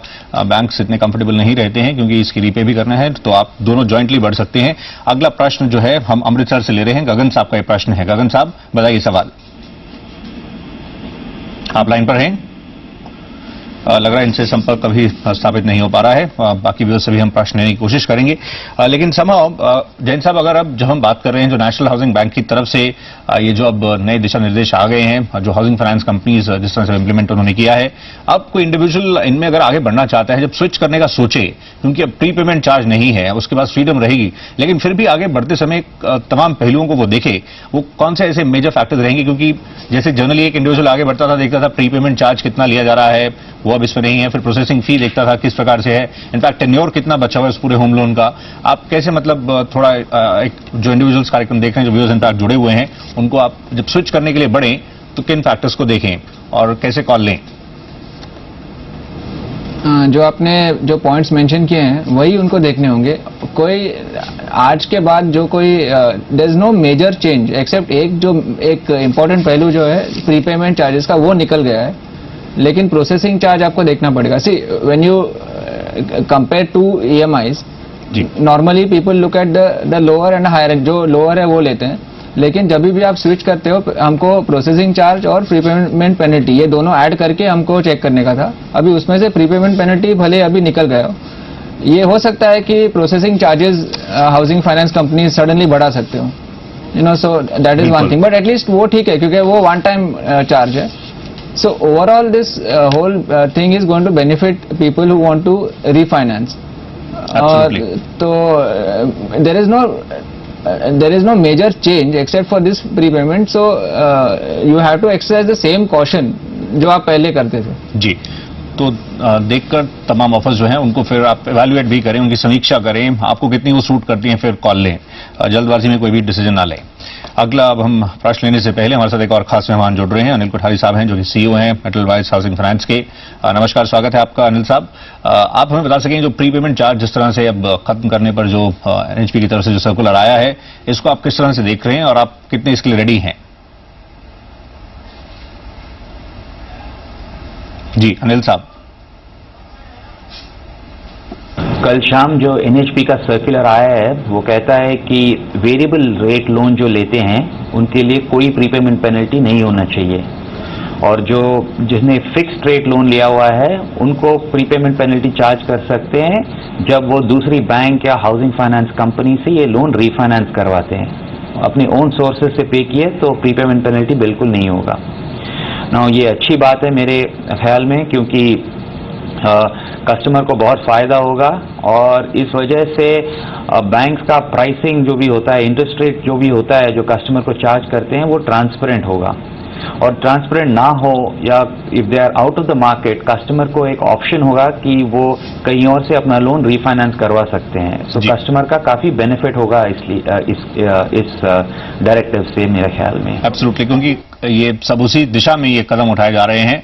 [SPEAKER 1] बैंक्स इतने कंफर्टेबल नहीं रहते हैं, क्योंकि इसकी रीपे भी करना है, तो आप दोनों ज्वाइंटली बढ़ सकते हैं। अगला प्रश्न जो है हम अमृतसर से ले रहे हैं, गगन साहब का ये प्रश्न है। गगन साहब बताइए सवाल, आप लाइन पर हैं? लग रहा है इनसे संपर्क कभी स्थापित नहीं हो पा रहा है। बाकी व्यूअर्स से भी हम प्रश्न लेने की कोशिश करेंगे। लेकिन समहाउ जैन साहब, अगर अब जब हम बात कर रहे हैं जो नेशनल हाउसिंग बैंक की तरफ से ये जो अब नए दिशा निर्देश आ गए हैं, जो हाउसिंग फाइनेंस कंपनीज जिस तरह से इम्प्लीमेंट उन्होंने किया है, अब कोई इंडिविजुअल इनमें अगर आगे बढ़ना चाहता है, जब स्विच करने का सोचे, क्योंकि अब प्री पेमेंट चार्ज नहीं है, उसके बाद फ्रीडम रहेगी, लेकिन फिर भी आगे बढ़ते समय तमाम पहलुओं को वो देखे, वो कौन से ऐसे मेजर फैक्टर्स रहेंगे? क्योंकि जैसे जनरली एक इंडिविजुअल आगे बढ़ता था, देखता था प्री पेमेंट चार्ज कितना लिया जा रहा है, वो अब इसमें नहीं है, फिर प्रोसेसिंग फी देखता था किस प्रकार से है, इनफैक्ट टेन्योर कितना बचा हुआ है उस पूरे होम लोन का। आप कैसे मतलब थोड़ा एक जो इंडिविजुअल्स कार्यक्रम देख रहे हैं, जो व्यूअर्स इनफैक्ट जुड़े हुए हैं, उनको आप जब स्विच करने के लिए बढ़ें तो किन फैक्टर्स को देखें और कैसे कॉल लें?
[SPEAKER 6] जो आपने जो पॉइंट्स मेंशन किए हैं वही उनको देखने होंगे। कोई आज के बाद जो कोई there is no major change except एक इम्पोर्टेंट पहलू जो है प्रीपेमेंट चार्जेस का, वो निकल गया है, लेकिन प्रोसेसिंग चार्ज आपको देखना पड़ेगा। See when you compare to EMIs, normally people look at the lower and higher, जो लोअर है वो लेते हैं, लेकिन जब भी आप स्विच करते हो हमको प्रोसेसिंग चार्ज और प्रीपेमेंट पेनल्टी ये दोनों ऐड करके हमको चेक करने का था। अभी उसमें से प्रीपेमेंट पेनल्टी भले अभी निकल गया हो, ये हो सकता है कि processing charges housing finance company suddenly बढ़ा सकते हो, you know, so that is one thing, but at least वो ठीक है क्योंकि वो वन टाइम चार्ज है। So overall this whole thing is going to benefit people who want to refinance. So there is no major change except for this prepayment. So you have to exercise the same caution जो आप पहले करते थे।
[SPEAKER 1] जी, तो देखकर तमाम offers जो हैं उनको फिर आप एवेल्युएट भी करें, उनकी समीक्षा करें, आपको कितनी वो सूट करती हैं, फिर कॉल लें, जल्दबाजी में कोई भी डिसीजन ना लें। अगला अब हम प्रश्न लेने से पहले हमारे साथ एक और खास मेहमान जुड़ रहे हैं, अनिल कोठारी साहब हैं, जो कि CEO हैं एडलवाइस हाउसिंग फाइनेंस के। नमस्कार, स्वागत है आपका अनिल साहब। आप हमें बता सकें जो प्री पेमेंट चार्ज जिस तरह से अब खत्म करने पर जो NHB की तरफ से जो सर्कुलर आया है, इसको आप किस तरह से देख रहे हैं और आप कितने इसके लिए रेडी हैं? जी अनिल साहब।
[SPEAKER 13] कल शाम जो NHB का सर्कुलर आया है वो कहता है कि वेरिएबल रेट लोन जो लेते हैं उनके लिए कोई प्रीपेमेंट पेनल्टी नहीं होना चाहिए, और जो जिसने फिक्स्ड रेट लोन लिया हुआ है उनको प्रीपेमेंट पेनल्टी चार्ज कर सकते हैं जब वो दूसरी बैंक या हाउसिंग फाइनेंस कंपनी से ये लोन रीफाइनेंस करवाते हैं। अपने ओन सोर्सेज से पे किए तो प्रीपेमेंट पेनल्टी बिल्कुल नहीं होगा ना। ये अच्छी बात है मेरे ख्याल में, क्योंकि कस्टमर को बहुत फ़ायदा होगा, और इस वजह से बैंक्स का प्राइसिंग जो भी होता है, इंटरेस्ट रेट जो भी होता है जो कस्टमर को चार्ज करते हैं, वो ट्रांसपेरेंट होगा। और ट्रांसपेरेंट ना हो या if they are out of the market, customer को एक ऑप्शन होगा कि वो कहीं और से अपना लोन रीफाइनेंस करवा सकते हैं। सो कस्टमर का काफ़ी बेनिफिट होगा इसलिए इस डायरेक्टिव से मेरे ख्याल में।
[SPEAKER 1] एब्सोल्युटली, क्योंकि ये सब उसी दिशा में ये कदम उठाए जा रहे हैं।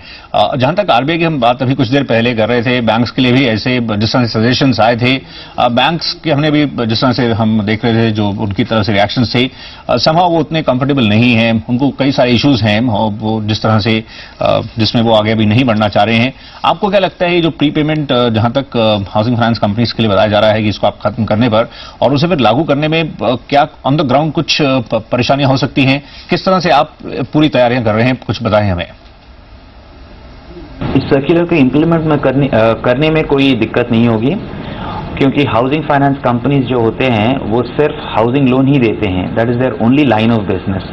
[SPEAKER 1] जहां तक RBI की हम बात अभी कुछ देर पहले कर रहे थे, बैंक्स के लिए भी ऐसे जिस तरह से सजेशंस आए थे, बैंक्स के हमने भी जिस तरह से हम देख रहे थे जो उनकी तरफ से रिएक्शंस थे, समहाउ वो उतने कंफर्टेबल नहीं हैं, उनको कई सारे इश्यूज हैं, वो जिस तरह से जिसमें वो आगे अभी नहीं बढ़ना चाह रहे हैं। आपको क्या लगता है ये जो प्री पेमेंट जहां तक हाउसिंग फाइनेंस कंपनीज के लिए बताया जा रहा है कि इसको आप खत्म करने पर और उसे फिर लागू करने में क्या ऑन द ग्राउंड कुछ परेशानियां हो सकती हैं? किस तरह से आप पूरी तैयारियां कर रहे हैं, कुछ बताएं हमें।
[SPEAKER 13] इस सर्कुलर को इम्प्लीमेंट में करने में कोई दिक्कत नहीं होगी, क्योंकि हाउसिंग फाइनेंस कंपनीज जो होते हैं वो सिर्फ हाउसिंग लोन ही देते हैं, that is their only line of business.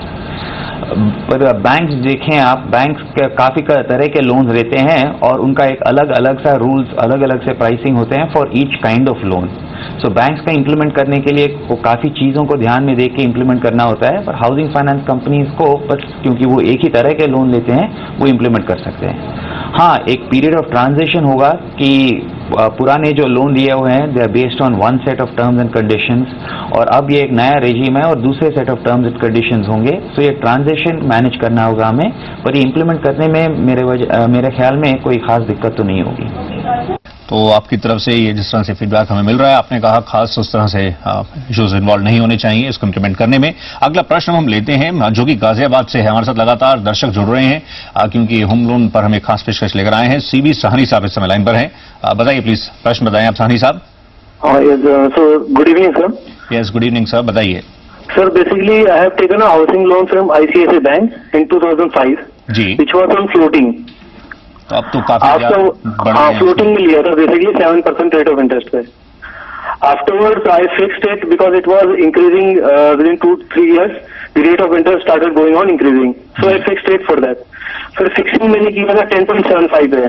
[SPEAKER 13] पर बैंक्स देखें आप, बैंक्स काफी तरह के लोन्स देते हैं और उनका एक अलग अलग सा रूल्स, अलग अलग से प्राइसिंग होते हैं for each kind of loan. So banks का इंप्लीमेंट करने के लिए वो काफी चीजों को ध्यान में देख के इंप्लीमेंट करना होता है, पर हाउसिंग फाइनेंस कंपनीज को बस क्योंकि वो एक ही तरह के लोन लेते हैं वो इंप्लीमेंट कर सकते हैं। हाँ, एक पीरियड ऑफ ट्रांजिशन होगा कि पुराने जो लोन दिए हुए हैं they are based on one set of terms and conditions, और अब ये एक नया रेजिम है और दूसरे set of terms and conditions होंगे। सो ये ट्रांजिशन मैनेज करना होगा हमें, पर ये इंप्लीमेंट करने में मेरे ख्याल में कोई खास दिक्कत तो नहीं होगी।
[SPEAKER 1] तो आपकी तरफ से ये जिस तरह से फीडबैक हमें मिल रहा है, आपने कहा खास उस तरह से इश्यूज इन्वॉल्व नहीं होने चाहिए इसको इम्प्लीमेंट करने में। अगला प्रश्न हम लेते हैं जो कि गाजियाबाद से है। हमारे साथ लगातार दर्शक जुड़ रहे हैं क्योंकि होम लोन पर हमें खास पेशकश लेकर आए हैं। सीबी साहनी साहब इस समय लाइन पर हैं। बताइए प्लीज, प्रश्न बताएं आप साहनी साहब।
[SPEAKER 14] Good evening sir.
[SPEAKER 1] Yes, good evening sir, बताइए।
[SPEAKER 14] Sir, basically, I have taken a housing loan from ICICI Bank in 2005,
[SPEAKER 1] जी,
[SPEAKER 14] which was on floating.
[SPEAKER 1] तो अब तो काफी
[SPEAKER 14] हाँ, फ्लोटिंग में लिया था, बेसिकली 7% रेट ऑफ इंटरेस्ट पे। Afterwards I fixed it because it was increasing within 2-3 years, the rate of interest started going on increasing, so I fixed it for that. फिर फिक्सिंग मैंने किया था 10.75 पे।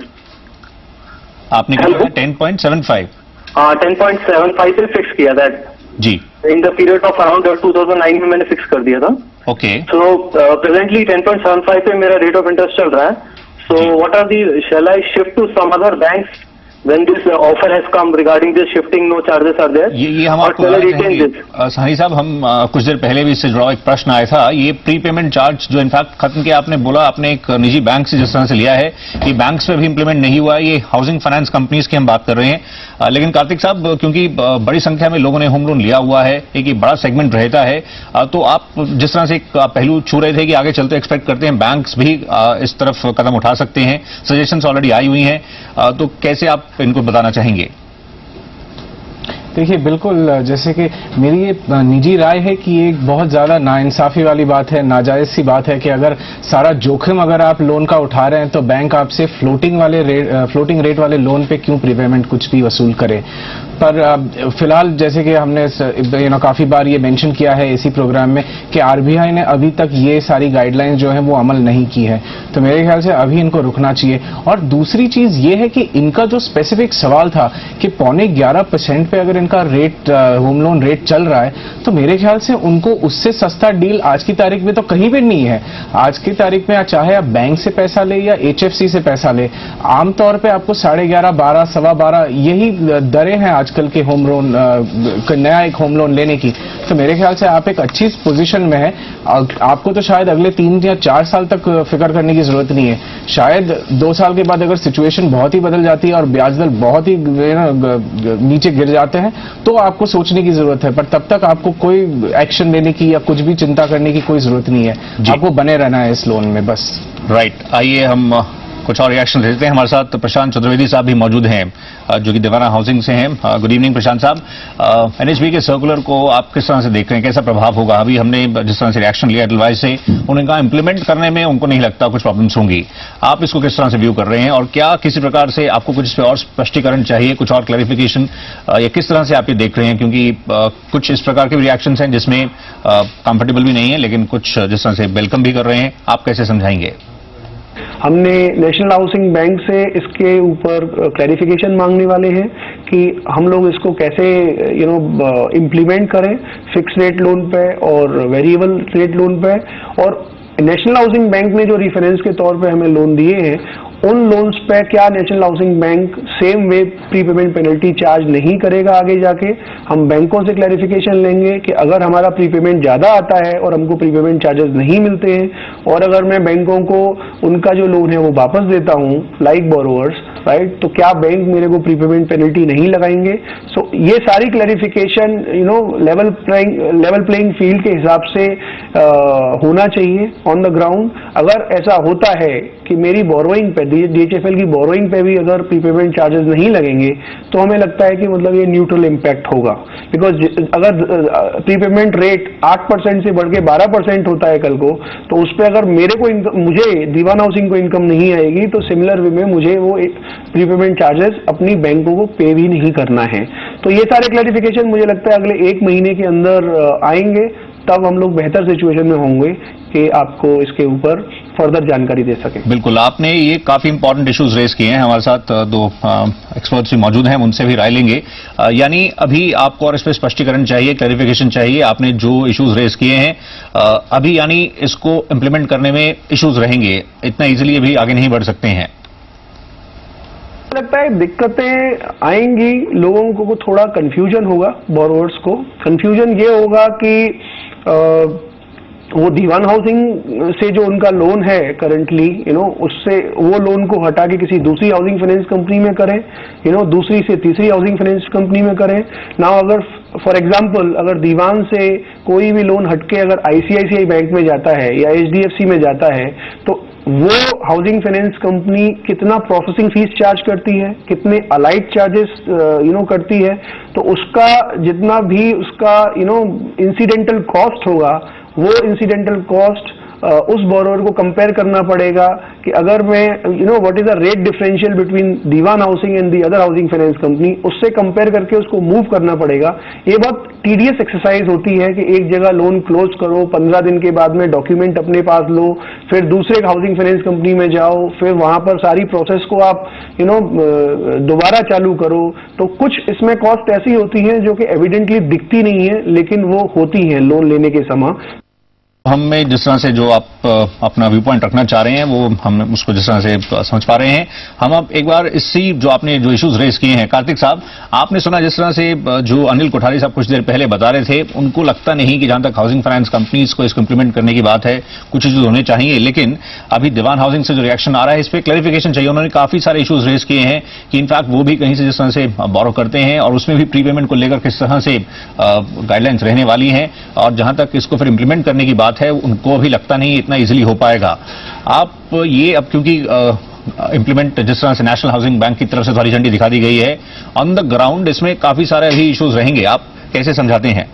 [SPEAKER 1] आपने किया था 10.75?
[SPEAKER 14] हाँ, 10.75 पे फिक्स किया था
[SPEAKER 1] जी,
[SPEAKER 14] in the period of around 2009 में मैंने फिक्स कर दिया था।
[SPEAKER 1] ओके।
[SPEAKER 14] सो प्रेजेंटली 10.75 पे मेरा रेट ऑफ इंटरेस्ट चल रहा है। So what are the, shall I shift to some other banks when this offer has come regarding this shifting, no charges are there?
[SPEAKER 1] ये हम आपको साहनी साहब, हम कुछ देर पहले भी इससे जुड़ा एक प्रश्न आया था। ये प्री पेमेंट चार्ज जो इनफैक्ट खत्म किया आपने, बोला आपने एक निजी बैंक से जिस तरह से लिया है, ये बैंक्स में भी इंप्लीमेंट नहीं हुआ है, ये हाउसिंग फाइनेंस कंपनीज की हम बात कर रहे हैं। लेकिन कार्तिक साहब, क्योंकि बड़ी संख्या में लोगों ने होम लोन लिया हुआ है, एक बड़ा सेगमेंट रहता है, तो आप जिस तरह से एक पहलू छू रहे थे कि आगे चलते एक्सपेक्ट करते हैं बैंक्स भी इस तरफ कदम उठा सकते हैं, सजेशंस ऑलरेडी आई हुई हैं, तो कैसे आप इनको बताना चाहेंगे?
[SPEAKER 5] देखिए, बिल्कुल जैसे कि मेरी ये निजी राय है कि ये एक बहुत ज्यादा नाइंसाफी वाली बात है, नाजायज सी बात है कि अगर सारा जोखिम अगर आप लोन का उठा रहे हैं तो बैंक आपसे फ्लोटिंग रेट वाले लोन पे क्यों प्रीपेमेंट कुछ भी वसूल करे। पर फिलहाल जैसे कि हमने काफी बार ये मेंशन किया है इसी प्रोग्राम में कि आरबीआई ने अभी तक ये सारी गाइडलाइंस जो है वो अमल नहीं की है, तो मेरे ख्याल से अभी इनको रुकना चाहिए। और दूसरी चीज ये है कि इनका जो स्पेसिफिक सवाल था कि 11.25% पे अगर इनका रेट, होम लोन रेट चल रहा है, तो मेरे ख्याल से उनको उससे सस्ता डील आज की तारीख में तो कहीं भी नहीं है। आज की तारीख में चाहे आप बैंक से पैसा ले या HFC से पैसा ले, आमतौर पे आपको 11.5, 12, 12.25 यही दरें हैं आजकल के होम लोन, नया एक होम लोन लेने की। तो मेरे ख्याल से आप एक अच्छी पोजीशन में है। आपको तो शायद अगले 3 या 4 साल तक फिक्र करने की जरूरत नहीं है। शायद 2 साल के बाद अगर सिचुएशन बहुत ही बदल जाती है और ब्याज दर बहुत ही नीचे गिर जाते हैं तो आपको सोचने की जरूरत है, पर तब तक आपको कोई एक्शन लेने की या कुछ भी चिंता करने की कोई जरूरत नहीं है। आपको बने रहना है इस लोन में बस।
[SPEAKER 1] राइट, आइए हम कुछ और रिएक्शन देते हैं। हमारे साथ प्रशांत चतुर्वेदी साहब भी मौजूद हैं जो कि दीवाना हाउसिंग से हैं। गुड इवनिंग प्रशांत साहब। एनएचबी के सर्कुलर को आप किस तरह से देख रहे हैं, कैसा प्रभाव होगा? अभी हमने जिस तरह से रिएक्शन लिया एडवाइस से, उन्होंने कहा इंप्लीमेंट करने में उनको नहीं लगता कुछ प्रॉब्लम्स होंगी। आप इसको किस तरह से व्यू कर रहे हैं और क्या किसी प्रकार से आपको कुछ इस पर और स्पष्टीकरण चाहिए, कुछ और क्लैरिफिकेशन, या किस तरह से आप ये देख रहे हैं? क्योंकि कुछ इस प्रकार के भी रिएक्शंस हैं जिसमें कंफर्टेबल भी नहीं है लेकिन कुछ जिस तरह से वेलकम भी कर रहे हैं, आप कैसे समझाएंगे?
[SPEAKER 15] हमने नेशनल हाउसिंग बैंक से इसके ऊपर क्लैरिफिकेशन मांगने वाले हैं कि हम लोग इसको कैसे इम्प्लीमेंट करें फिक्स रेट लोन पे और वेरिएबल रेट लोन पे। और नेशनल हाउसिंग बैंक ने जो रेफरेंस के तौर पे हमें लोन दिए हैं, उन लोन्स पे क्या national housing bank same way prepayment penalty charge नहीं करेगा आगे जाके? हम बैंकों से क्लैरिफिकेशन लेंगे कि अगर हमारा प्रीपेमेंट ज्यादा आता है और हमको प्रीपेमेंट चार्जेस नहीं मिलते हैं, और अगर मैं बैंकों को उनका जो लोन है वो वापस देता हूं लाइक बोरोवर्स, राइट, तो क्या बैंक मेरे को प्रीपेमेंट पेनल्टी नहीं लगाएंगे? सो ये सारी क्लैरिफिकेशन लेवल प्लेइंग फील्ड के हिसाब से होना चाहिए ऑन द ग्राउंड। अगर ऐसा होता है कि मेरी बोरोइंग पे, DHFL की बोरोइंग पे भी अगर प्रीपेमेंट चार्जेस नहीं लगेंगे, तो हमें लगता है कि मतलब ये न्यूट्रल इम्पैक्ट होगा। बिकॉज अगर प्रीपेमेंट रेट 8% से बढ़ के 12% होता है कल को, तो उस पर अगर मुझे दीवान हाउसिंग को इनकम नहीं आएगी, तो सिमिलर वे में मुझे वो प्रीपेमेंट चार्जेस अपनी बैंकों को पे भी नहीं करना है। तो ये सारे क्लैरिफिकेशन मुझे लगता है अगले 1 महीने के अंदर आएंगे, तब हम लोग बेहतर सिचुएशन में होंगे कि आपको इसके ऊपर फर्दर जानकारी दे सकें।
[SPEAKER 1] बिल्कुल, आपने ये काफी इंपॉर्टेंट इश्यूज रेज किए हैं। हमारे साथ दो एक्सपर्ट्स भी मौजूद हैं, हम उनसे भी राय लेंगे। यानी अभी आपको और इस पर स्पष्टीकरण चाहिए, क्लैरिफिकेशन चाहिए। आपने जो इश्यूज रेज किए हैं अभी, यानी इसको इंप्लीमेंट करने में इश्यूज रहेंगे, इतना इजीली अभी आगे नहीं बढ़ सकते हैं।
[SPEAKER 15] लगता है दिक्कतें आएंगी, लोगों को थोड़ा कंफ्यूजन होगा, बोरोवर्स को कंफ्यूजन ये होगा कि वो दीवान हाउसिंग से जो उनका लोन है करंटली, उससे वो लोन को हटा के किसी दूसरी हाउसिंग फाइनेंस कंपनी में करें, दूसरी से तीसरी हाउसिंग फाइनेंस कंपनी में करें ना। अगर फॉर एग्जांपल अगर दीवान से कोई भी लोन हटके अगर आईसीआईसीआई बैंक में जाता है या एचडीएफसी में जाता है, तो वो हाउसिंग फाइनेंस कंपनी कितना प्रोसेसिंग फीस चार्ज करती है, कितने अलाइड चार्जेस करती है, तो उसका जितना भी उसका इंसिडेंटल कॉस्ट होगा, वो इंसिडेंटल कॉस्ट उस बोरोवर को कंपेयर करना पड़ेगा कि अगर मैं what is the rate differential between Dewan housing and the other housing finance company, उससे कंपेयर करके उसको मूव करना पड़ेगा। ये बहुत टीडियस एक्सरसाइज होती है कि एक जगह लोन क्लोज करो, 15 दिन के बाद में डॉक्यूमेंट अपने पास लो, फिर दूसरे हाउसिंग फाइनेंस कंपनी में जाओ, फिर वहां पर सारी प्रोसेस को आप दोबारा चालू करो। तो कुछ इसमें कॉस्ट ऐसी होती है जो कि एविडेंटली दिखती नहीं है, लेकिन वो होती है लोन लेने के समय।
[SPEAKER 1] हमें जिस तरह से जो आप अपना व्यू पॉइंट रखना चाह रहे हैं, वो हम उसको जिस तरह से समझ पा रहे हैं। हम अब एक बार इसी जो आपने जो इश्यूज रेज किए हैं, कार्तिक साहब, आपने सुना जिस तरह से जो अनिल कोठारी साहब कुछ देर पहले बता रहे थे, उनको लगता नहीं कि जहां तक हाउसिंग फाइनेंस कंपनीज को इसको इंप्लीमेंट करने की बात है, कुछ इश्यूज होने चाहिए। लेकिन अभी दीवान हाउसिंग से जो रिएक्शन आ रहा है, इस पर क्लैरिफिकेशन चाहिए। उन्होंने काफी सारे इश्यूज रेज किए हैं कि इनफैक्ट वो भी कहीं से जिस तरह से बोरो करते हैं और उसमें भी प्रीपेमेंट को लेकर किस तरह से गाइडलाइंस रहने वाली हैं, और जहां तक इसको फिर इंप्लीमेंट करने की बात है, उनको भी लगता नहीं इतना इजीली हो पाएगा। आप ये अब क्योंकि इंप्लीमेंट जिस तरह से नेशनल हाउसिंग बैंक की तरफ से हरी झंडी दिखा दी गई है, ऑन द ग्राउंड इसमें काफी सारे अभी इश्यूज रहेंगे, आप कैसे समझाते हैं?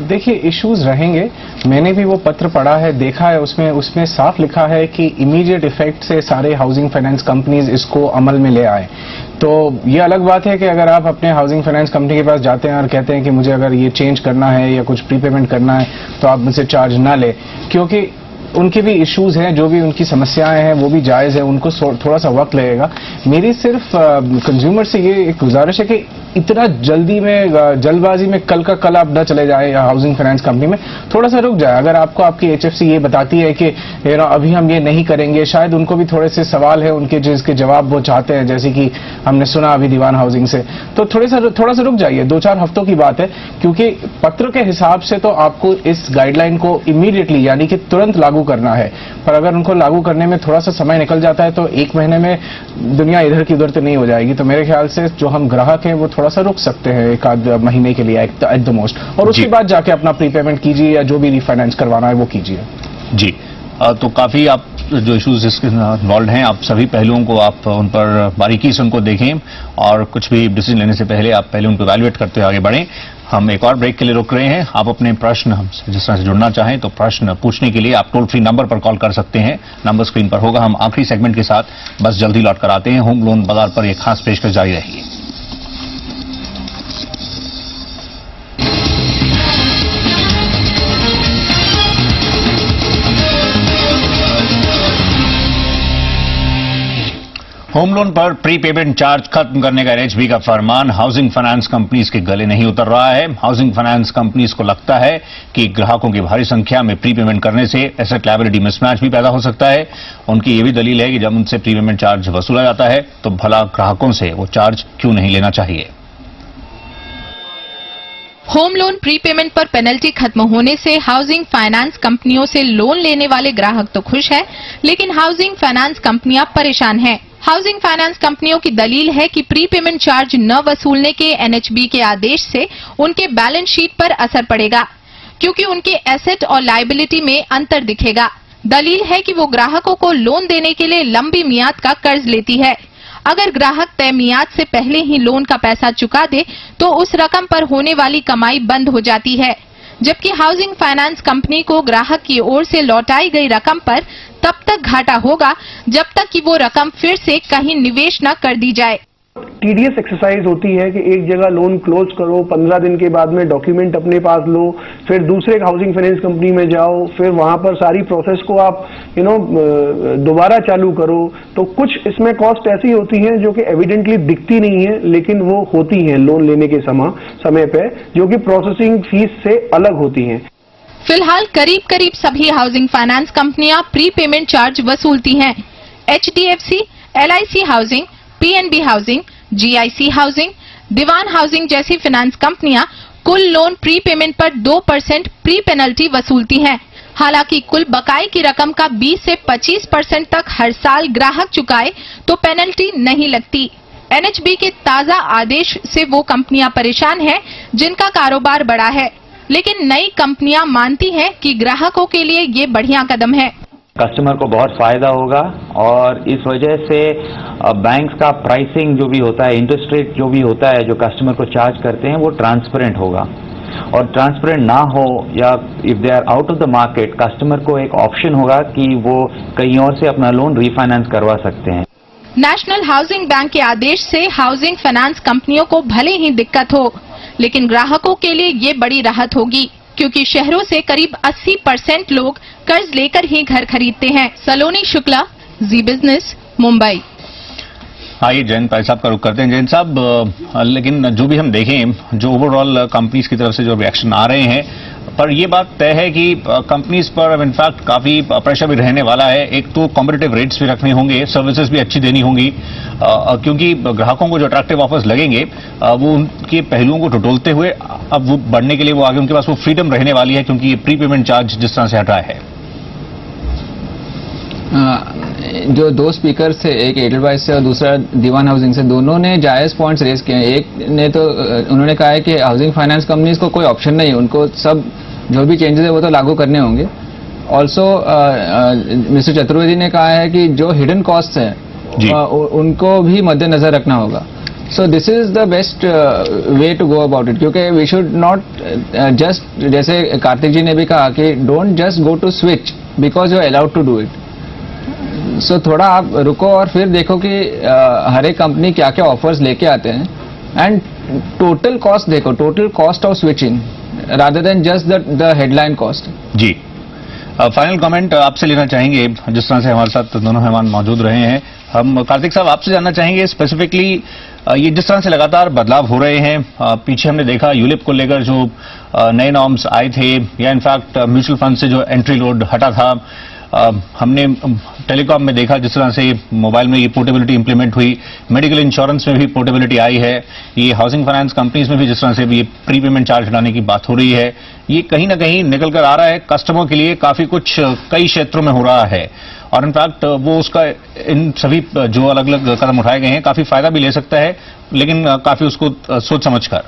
[SPEAKER 5] देखिए, इश्यूज रहेंगे। मैंने भी वो पत्र पढ़ा है, देखा है, उसमें साफ लिखा है कि इमीडिएट इफेक्ट से सारे हाउसिंग फाइनेंस कंपनीज इसको अमल में ले आए। तो ये अलग बात है कि अगर आप अपने हाउसिंग फाइनेंस कंपनी के पास जाते हैं और कहते हैं कि मुझे अगर ये चेंज करना है या कुछ प्रीपेमेंट करना है तो आप मुझसे चार्ज ना ले, क्योंकि उनके भी इश्यूज हैं, जो भी उनकी समस्याएं हैं वो भी जायज है, उनको थोड़ा सा वक्त लगेगा। मेरी सिर्फ कंज्यूमर से ये एक गुजारिश है कि इतना जल्दी में जल्दबाजी में कल का कल आप न चले जाए हाउसिंग फाइनेंस कंपनी में, थोड़ा सा रुक जाए। अगर आपको आपकी एचएफसी ये बताती है कि अभी हम ये नहीं करेंगे, शायद उनको भी थोड़े से सवाल है उनके जिसके जवाब वो चाहते हैं, जैसे कि हमने सुना अभी दीवान हाउसिंग से, तो थोड़ा सा रुक जाइए। 2-4 हफ्तों की बात है, क्योंकि पत्र के हिसाब से तो आपको इस गाइडलाइन को इमीडिएटली यानी कि तुरंत लागू करना है, पर अगर उनको लागू करने में थोड़ा सा समय निकल जाता है तो 1 महीने में दुनिया इधर की उधर तो नहीं हो जाएगी। तो मेरे ख्याल से जो हम ग्राहक हैं वो थोड़ा सा रुक सकते हैं 1-आध महीने के लिए एट द मोस्ट, और उसके बाद जाके अपना प्रीपेमेंट कीजिए या जो भी रिफाइनेंस करवाना है वो कीजिए।
[SPEAKER 1] जी, तो काफी आप जो इश्यूज इसके इन्वॉल्व हैं, आप सभी पहलुओं को आप उन पर बारीकी से उनको देखें और कुछ भी डिसीजन लेने से पहले आप पहले उनको इवैल्यूएट करते हुए आगे बढ़ें। हम एक और ब्रेक के लिए रुक रहे हैं। आप अपने प्रश्न हमसे जिस तरह से जुड़ना चाहें तो प्रश्न पूछने के लिए आप टोल फ्री नंबर पर कॉल कर सकते हैं, नंबर स्क्रीन पर होगा। हम आखिरी सेगमेंट के साथ बस जल्दी लौट कर आते हैं। होम लोन बाजार पर एक खास पेशकश जारी रहेगी। होम लोन पर प्री पेमेंट चार्ज खत्म करने का एनएचबी का फरमान हाउसिंग फाइनेंस कंपनीज के गले नहीं उतर रहा है। हाउसिंग फाइनेंस कंपनीज को लगता है कि ग्राहकों की भारी संख्या में प्री पेमेंट करने से एसेट लायबिलिटी मिसमैच भी पैदा हो सकता है। उनकी ये भी दलील है कि जब उनसे प्री पेमेंट चार्ज वसूला जाता है तो भला ग्राहकों से वो चार्ज क्यों नहीं लेना चाहिए।
[SPEAKER 16] होम लोन प्रीपेमेंट पर पेनल्टी खत्म होने से हाउसिंग फाइनेंस कंपनियों से लोन लेने वाले ग्राहक तो खुश है, लेकिन हाउसिंग फाइनेंस कंपनियां परेशान हैं। हाउसिंग फाइनेंस कंपनियों की दलील है कि प्रीपेमेंट चार्ज न वसूलने के एनएचबी के आदेश से उनके बैलेंस शीट पर असर पड़ेगा, क्योंकि उनके एसेट और लायबिलिटी में अंतर दिखेगा। दलील है कि वो ग्राहकों को लोन देने के लिए लंबी मियाद का कर्ज लेती है। अगर ग्राहक तय मियाद से पहले ही लोन का पैसा चुका दे तो उस रकम पर होने वाली कमाई बंद हो जाती है, जबकि हाउसिंग फाइनेंस कंपनी को ग्राहक की ओर से लौटाई गई रकम पर तब तक घाटा होगा जब तक कि वो रकम फिर से कहीं निवेश न कर दी जाए।
[SPEAKER 15] टीडीएस एक्सरसाइज होती है कि एक जगह लोन क्लोज करो, 15 दिन के बाद में डॉक्यूमेंट अपने पास लो, फिर दूसरे हाउसिंग फाइनेंस कंपनी में जाओ, फिर वहां पर सारी प्रोसेस को आप दोबारा चालू करो। तो कुछ इसमें कॉस्ट ऐसी होती हैं जो कि एविडेंटली दिखती नहीं है, लेकिन वो होती हैं लोन लेने के समय पे, जो कि प्रोसेसिंग फीस से अलग होती हैं।
[SPEAKER 16] फिलहाल करीब करीब सभी हाउसिंग फाइनेंस कंपनियां प्री पेमेंट चार्ज वसूलती हैं। HDFC, LIC housing, PNB housing, GIC housing, Dewan housing जैसी फाइनेंस कंपनियां कुल लोन प्री पेमेंट पर 2% प्री पेनल्टी वसूलती हैं। हालांकि कुल बकाये की रकम का 20 से 25% तक हर साल ग्राहक चुकाए तो पेनल्टी नहीं लगती। NHB के ताजा आदेश से वो कंपनियां परेशान हैं जिनका कारोबार बड़ा है, लेकिन नई कंपनियां मानती हैं कि ग्राहकों के लिए ये बढ़िया कदम है।
[SPEAKER 13] कस्टमर को बहुत फायदा होगा और इस वजह से बैंक्स का प्राइसिंग जो भी होता है, इंटरेस्ट रेट जो भी होता है जो कस्टमर को चार्ज करते हैं, वो ट्रांसपेरेंट होगा। और ट्रांसपेरेंट ना हो या if they are out of the market, customer को एक ऑप्शन होगा कि वो कहीं और से अपना लोन रीफाइनेंस करवा सकते हैं।
[SPEAKER 16] नेशनल हाउसिंग बैंक के आदेश से हाउसिंग फाइनेंस कंपनियों को भले ही दिक्कत हो, लेकिन ग्राहकों के लिए ये बड़ी राहत होगी, क्योंकि शहरों से करीब 80% लोग कर्ज लेकर ही घर खरीदते हैं। सलोनी शुक्ला, जी बिजनेस, मुंबई।
[SPEAKER 1] आइए जयंत भाई साहब का रुख करते हैं। जयंत साहब, लेकिन जो भी हम देखें, जो ओवरऑल कंपनीज की तरफ से जो रिएक्शन आ रहे हैं, पर ये बात तय है कि कंपनीज पर इनफैक्ट काफी प्रेशर भी रहने वाला है। एक तो कॉम्पिटिटिव रेट्स भी रखने होंगे, सर्विसेज भी अच्छी देनी होंगी, क्योंकि ग्राहकों को जो अट्रैक्टिव ऑफर्स लगेंगे वो उनके पहलुओं को टटोलते हुए अब वो बढ़ने के लिए वो आगे उनके पास वो फ्रीडम रहने वाली है, क्योंकि ये प्री पेमेंट चार्ज जिस तरह से हटा है।
[SPEAKER 6] जो दो स्पीकर से, एक एडलवाइस से और दूसरा दीवान हाउसिंग से, दोनों ने जायज पॉइंट्स रेज किए हैं। एक ने तो उन्होंने कहा है कि हाउसिंग फाइनेंस कंपनीज को कोई ऑप्शन नहीं है, उनको सब जो भी चेंजेस है वो तो लागू करने होंगे। ऑल्सो मिस्टर चतुर्वेदी ने कहा है कि जो हिडन कॉस्ट है उनको भी मद्देनजर रखना होगा। So this is the best way to go about it, क्योंकि वी शुड नॉट जस्ट, जैसे कार्तिक जी ने भी कहा कि don't just go to switch because you are allowed to do it. So थोड़ा आप रुको और फिर देखो कि हर एक कंपनी क्या क्या ऑफर्स लेके आते हैं एंड टोटल कॉस्ट देखो, total cost of switching rather than just the headline cost.
[SPEAKER 1] जी, फाइनल कमेंट आपसे लेना चाहेंगे, जिस तरह से हमारे साथ दोनों मेहमान मौजूद रहे हैं। हम कार्तिक साहब आपसे जानना चाहेंगे स्पेसिफिकली ये जिस तरह से लगातार बदलाव हो रहे हैं, पीछे हमने देखा यूलिप को लेकर जो नए नॉर्म्स आए थे, या इनफैक्ट म्यूचुअल फंड से जो एंट्री लोड हटा था, हमने टेलीकॉम में देखा जिस तरह से मोबाइल में ये पोर्टेबिलिटी इंप्लीमेंट हुई, मेडिकल इंश्योरेंस में भी पोर्टेबिलिटी आई है, ये हाउसिंग फाइनेंस कंपनीज में भी जिस तरह से ये प्री पेमेंट चार्ज हटाने की बात हो रही है, ये कहीं ना कहीं निकल कर आ रहा है कस्टमर के लिए काफी कुछ कई क्षेत्रों में हो रहा है, और इनफैक्ट वो उसका इन सभी जो अलग अलग कदम उठाए गए हैं काफी फायदा भी ले सकता है, लेकिन काफी उसको सोच समझ कर।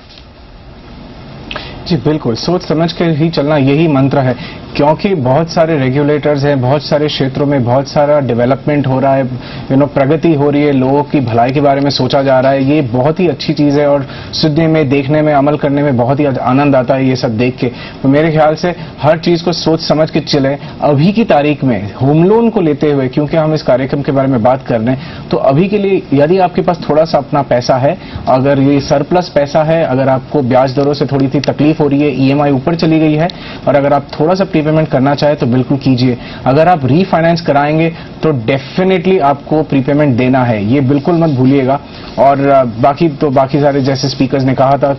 [SPEAKER 5] जी बिल्कुल, सोच समझ कर ही चलना यही मंत्र है, क्योंकि बहुत सारे रेगुलेटर्स हैं, बहुत सारे क्षेत्रों में बहुत सारा डेवलपमेंट हो रहा है, प्रगति हो रही है, लोगों की भलाई के बारे में सोचा जा रहा है। ये बहुत ही अच्छी चीज है और सुनने में, देखने में, अमल करने में बहुत ही आनंद आता है ये सब देख के। तो मेरे ख्याल से हर चीज को सोच समझ के चले। अभी की तारीख में होम लोन को लेते हुए, क्योंकि हम इस कार्यक्रम के बारे में बात कर रहे हैं, तो अभी के लिए यदि आपके पास थोड़ा सा अपना पैसा है, अगर ये सरप्लस पैसा है, अगर आपको ब्याज दरों से थोड़ी सी तकलीफ हो रही है, EMI ऊपर चली गई है, और अगर आप थोड़ा सा प्रीपेमेंट करना चाहे तो बिल्कुल कीजिए। अगर आप रीफाइनेंस कराएंगे तो डेफिनेटली आपको प्रीपेमेंट देना है, ये बिल्कुल मत भूलिएगा। और बाकी सारे जैसे स्पीकर्स ने कहा था,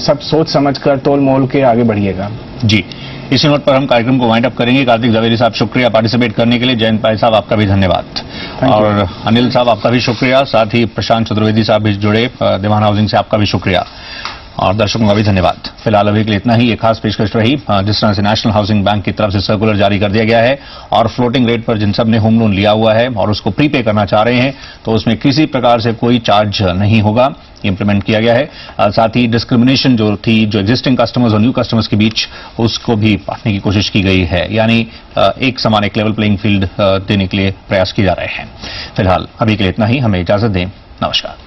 [SPEAKER 5] सब सोच समझ कर तोल मोल के आगे बढ़िएगा।
[SPEAKER 1] जी, इसी नोट पर हम कार्यक्रम को वाइंड अप करेंगे। कार्तिक जवेरी साहब शुक्रिया पार्टिसिपेट करने के लिए। जयंत भाई साहब आपका भी धन्यवाद, और अनिल साहब आपका भी शुक्रिया, साथ ही प्रशांत चतुर्वेदी साहब भी जुड़े दीवान हाउसिंग से, आपका भी शुक्रिया, और दर्शकों का भी धन्यवाद। फिलहाल अभी के लिए इतना ही। एक खास पेशकश रही, जिस तरह से नेशनल हाउसिंग बैंक की तरफ से सर्कुलर जारी कर दिया गया है और फ्लोटिंग रेट पर जिन सब ने होम लोन लिया हुआ है और उसको प्रीपे करना चाह रहे हैं, तो उसमें किसी प्रकार से कोई चार्ज नहीं होगा, इंप्लीमेंट किया गया है। साथ ही डिस्क्रिमिनेशन जो थी, जो एग्जिस्टिंग कस्टमर्स और न्यू कस्टमर्स के बीच, उसको भी बांटने की कोशिश की गई है, यानी एक समान, एक लेवल प्लेइंग फील्ड देने के लिए प्रयास किए जा रहे हैं। फिलहाल अभी के लिए इतना ही, हमें इजाजत दें, नमस्कार।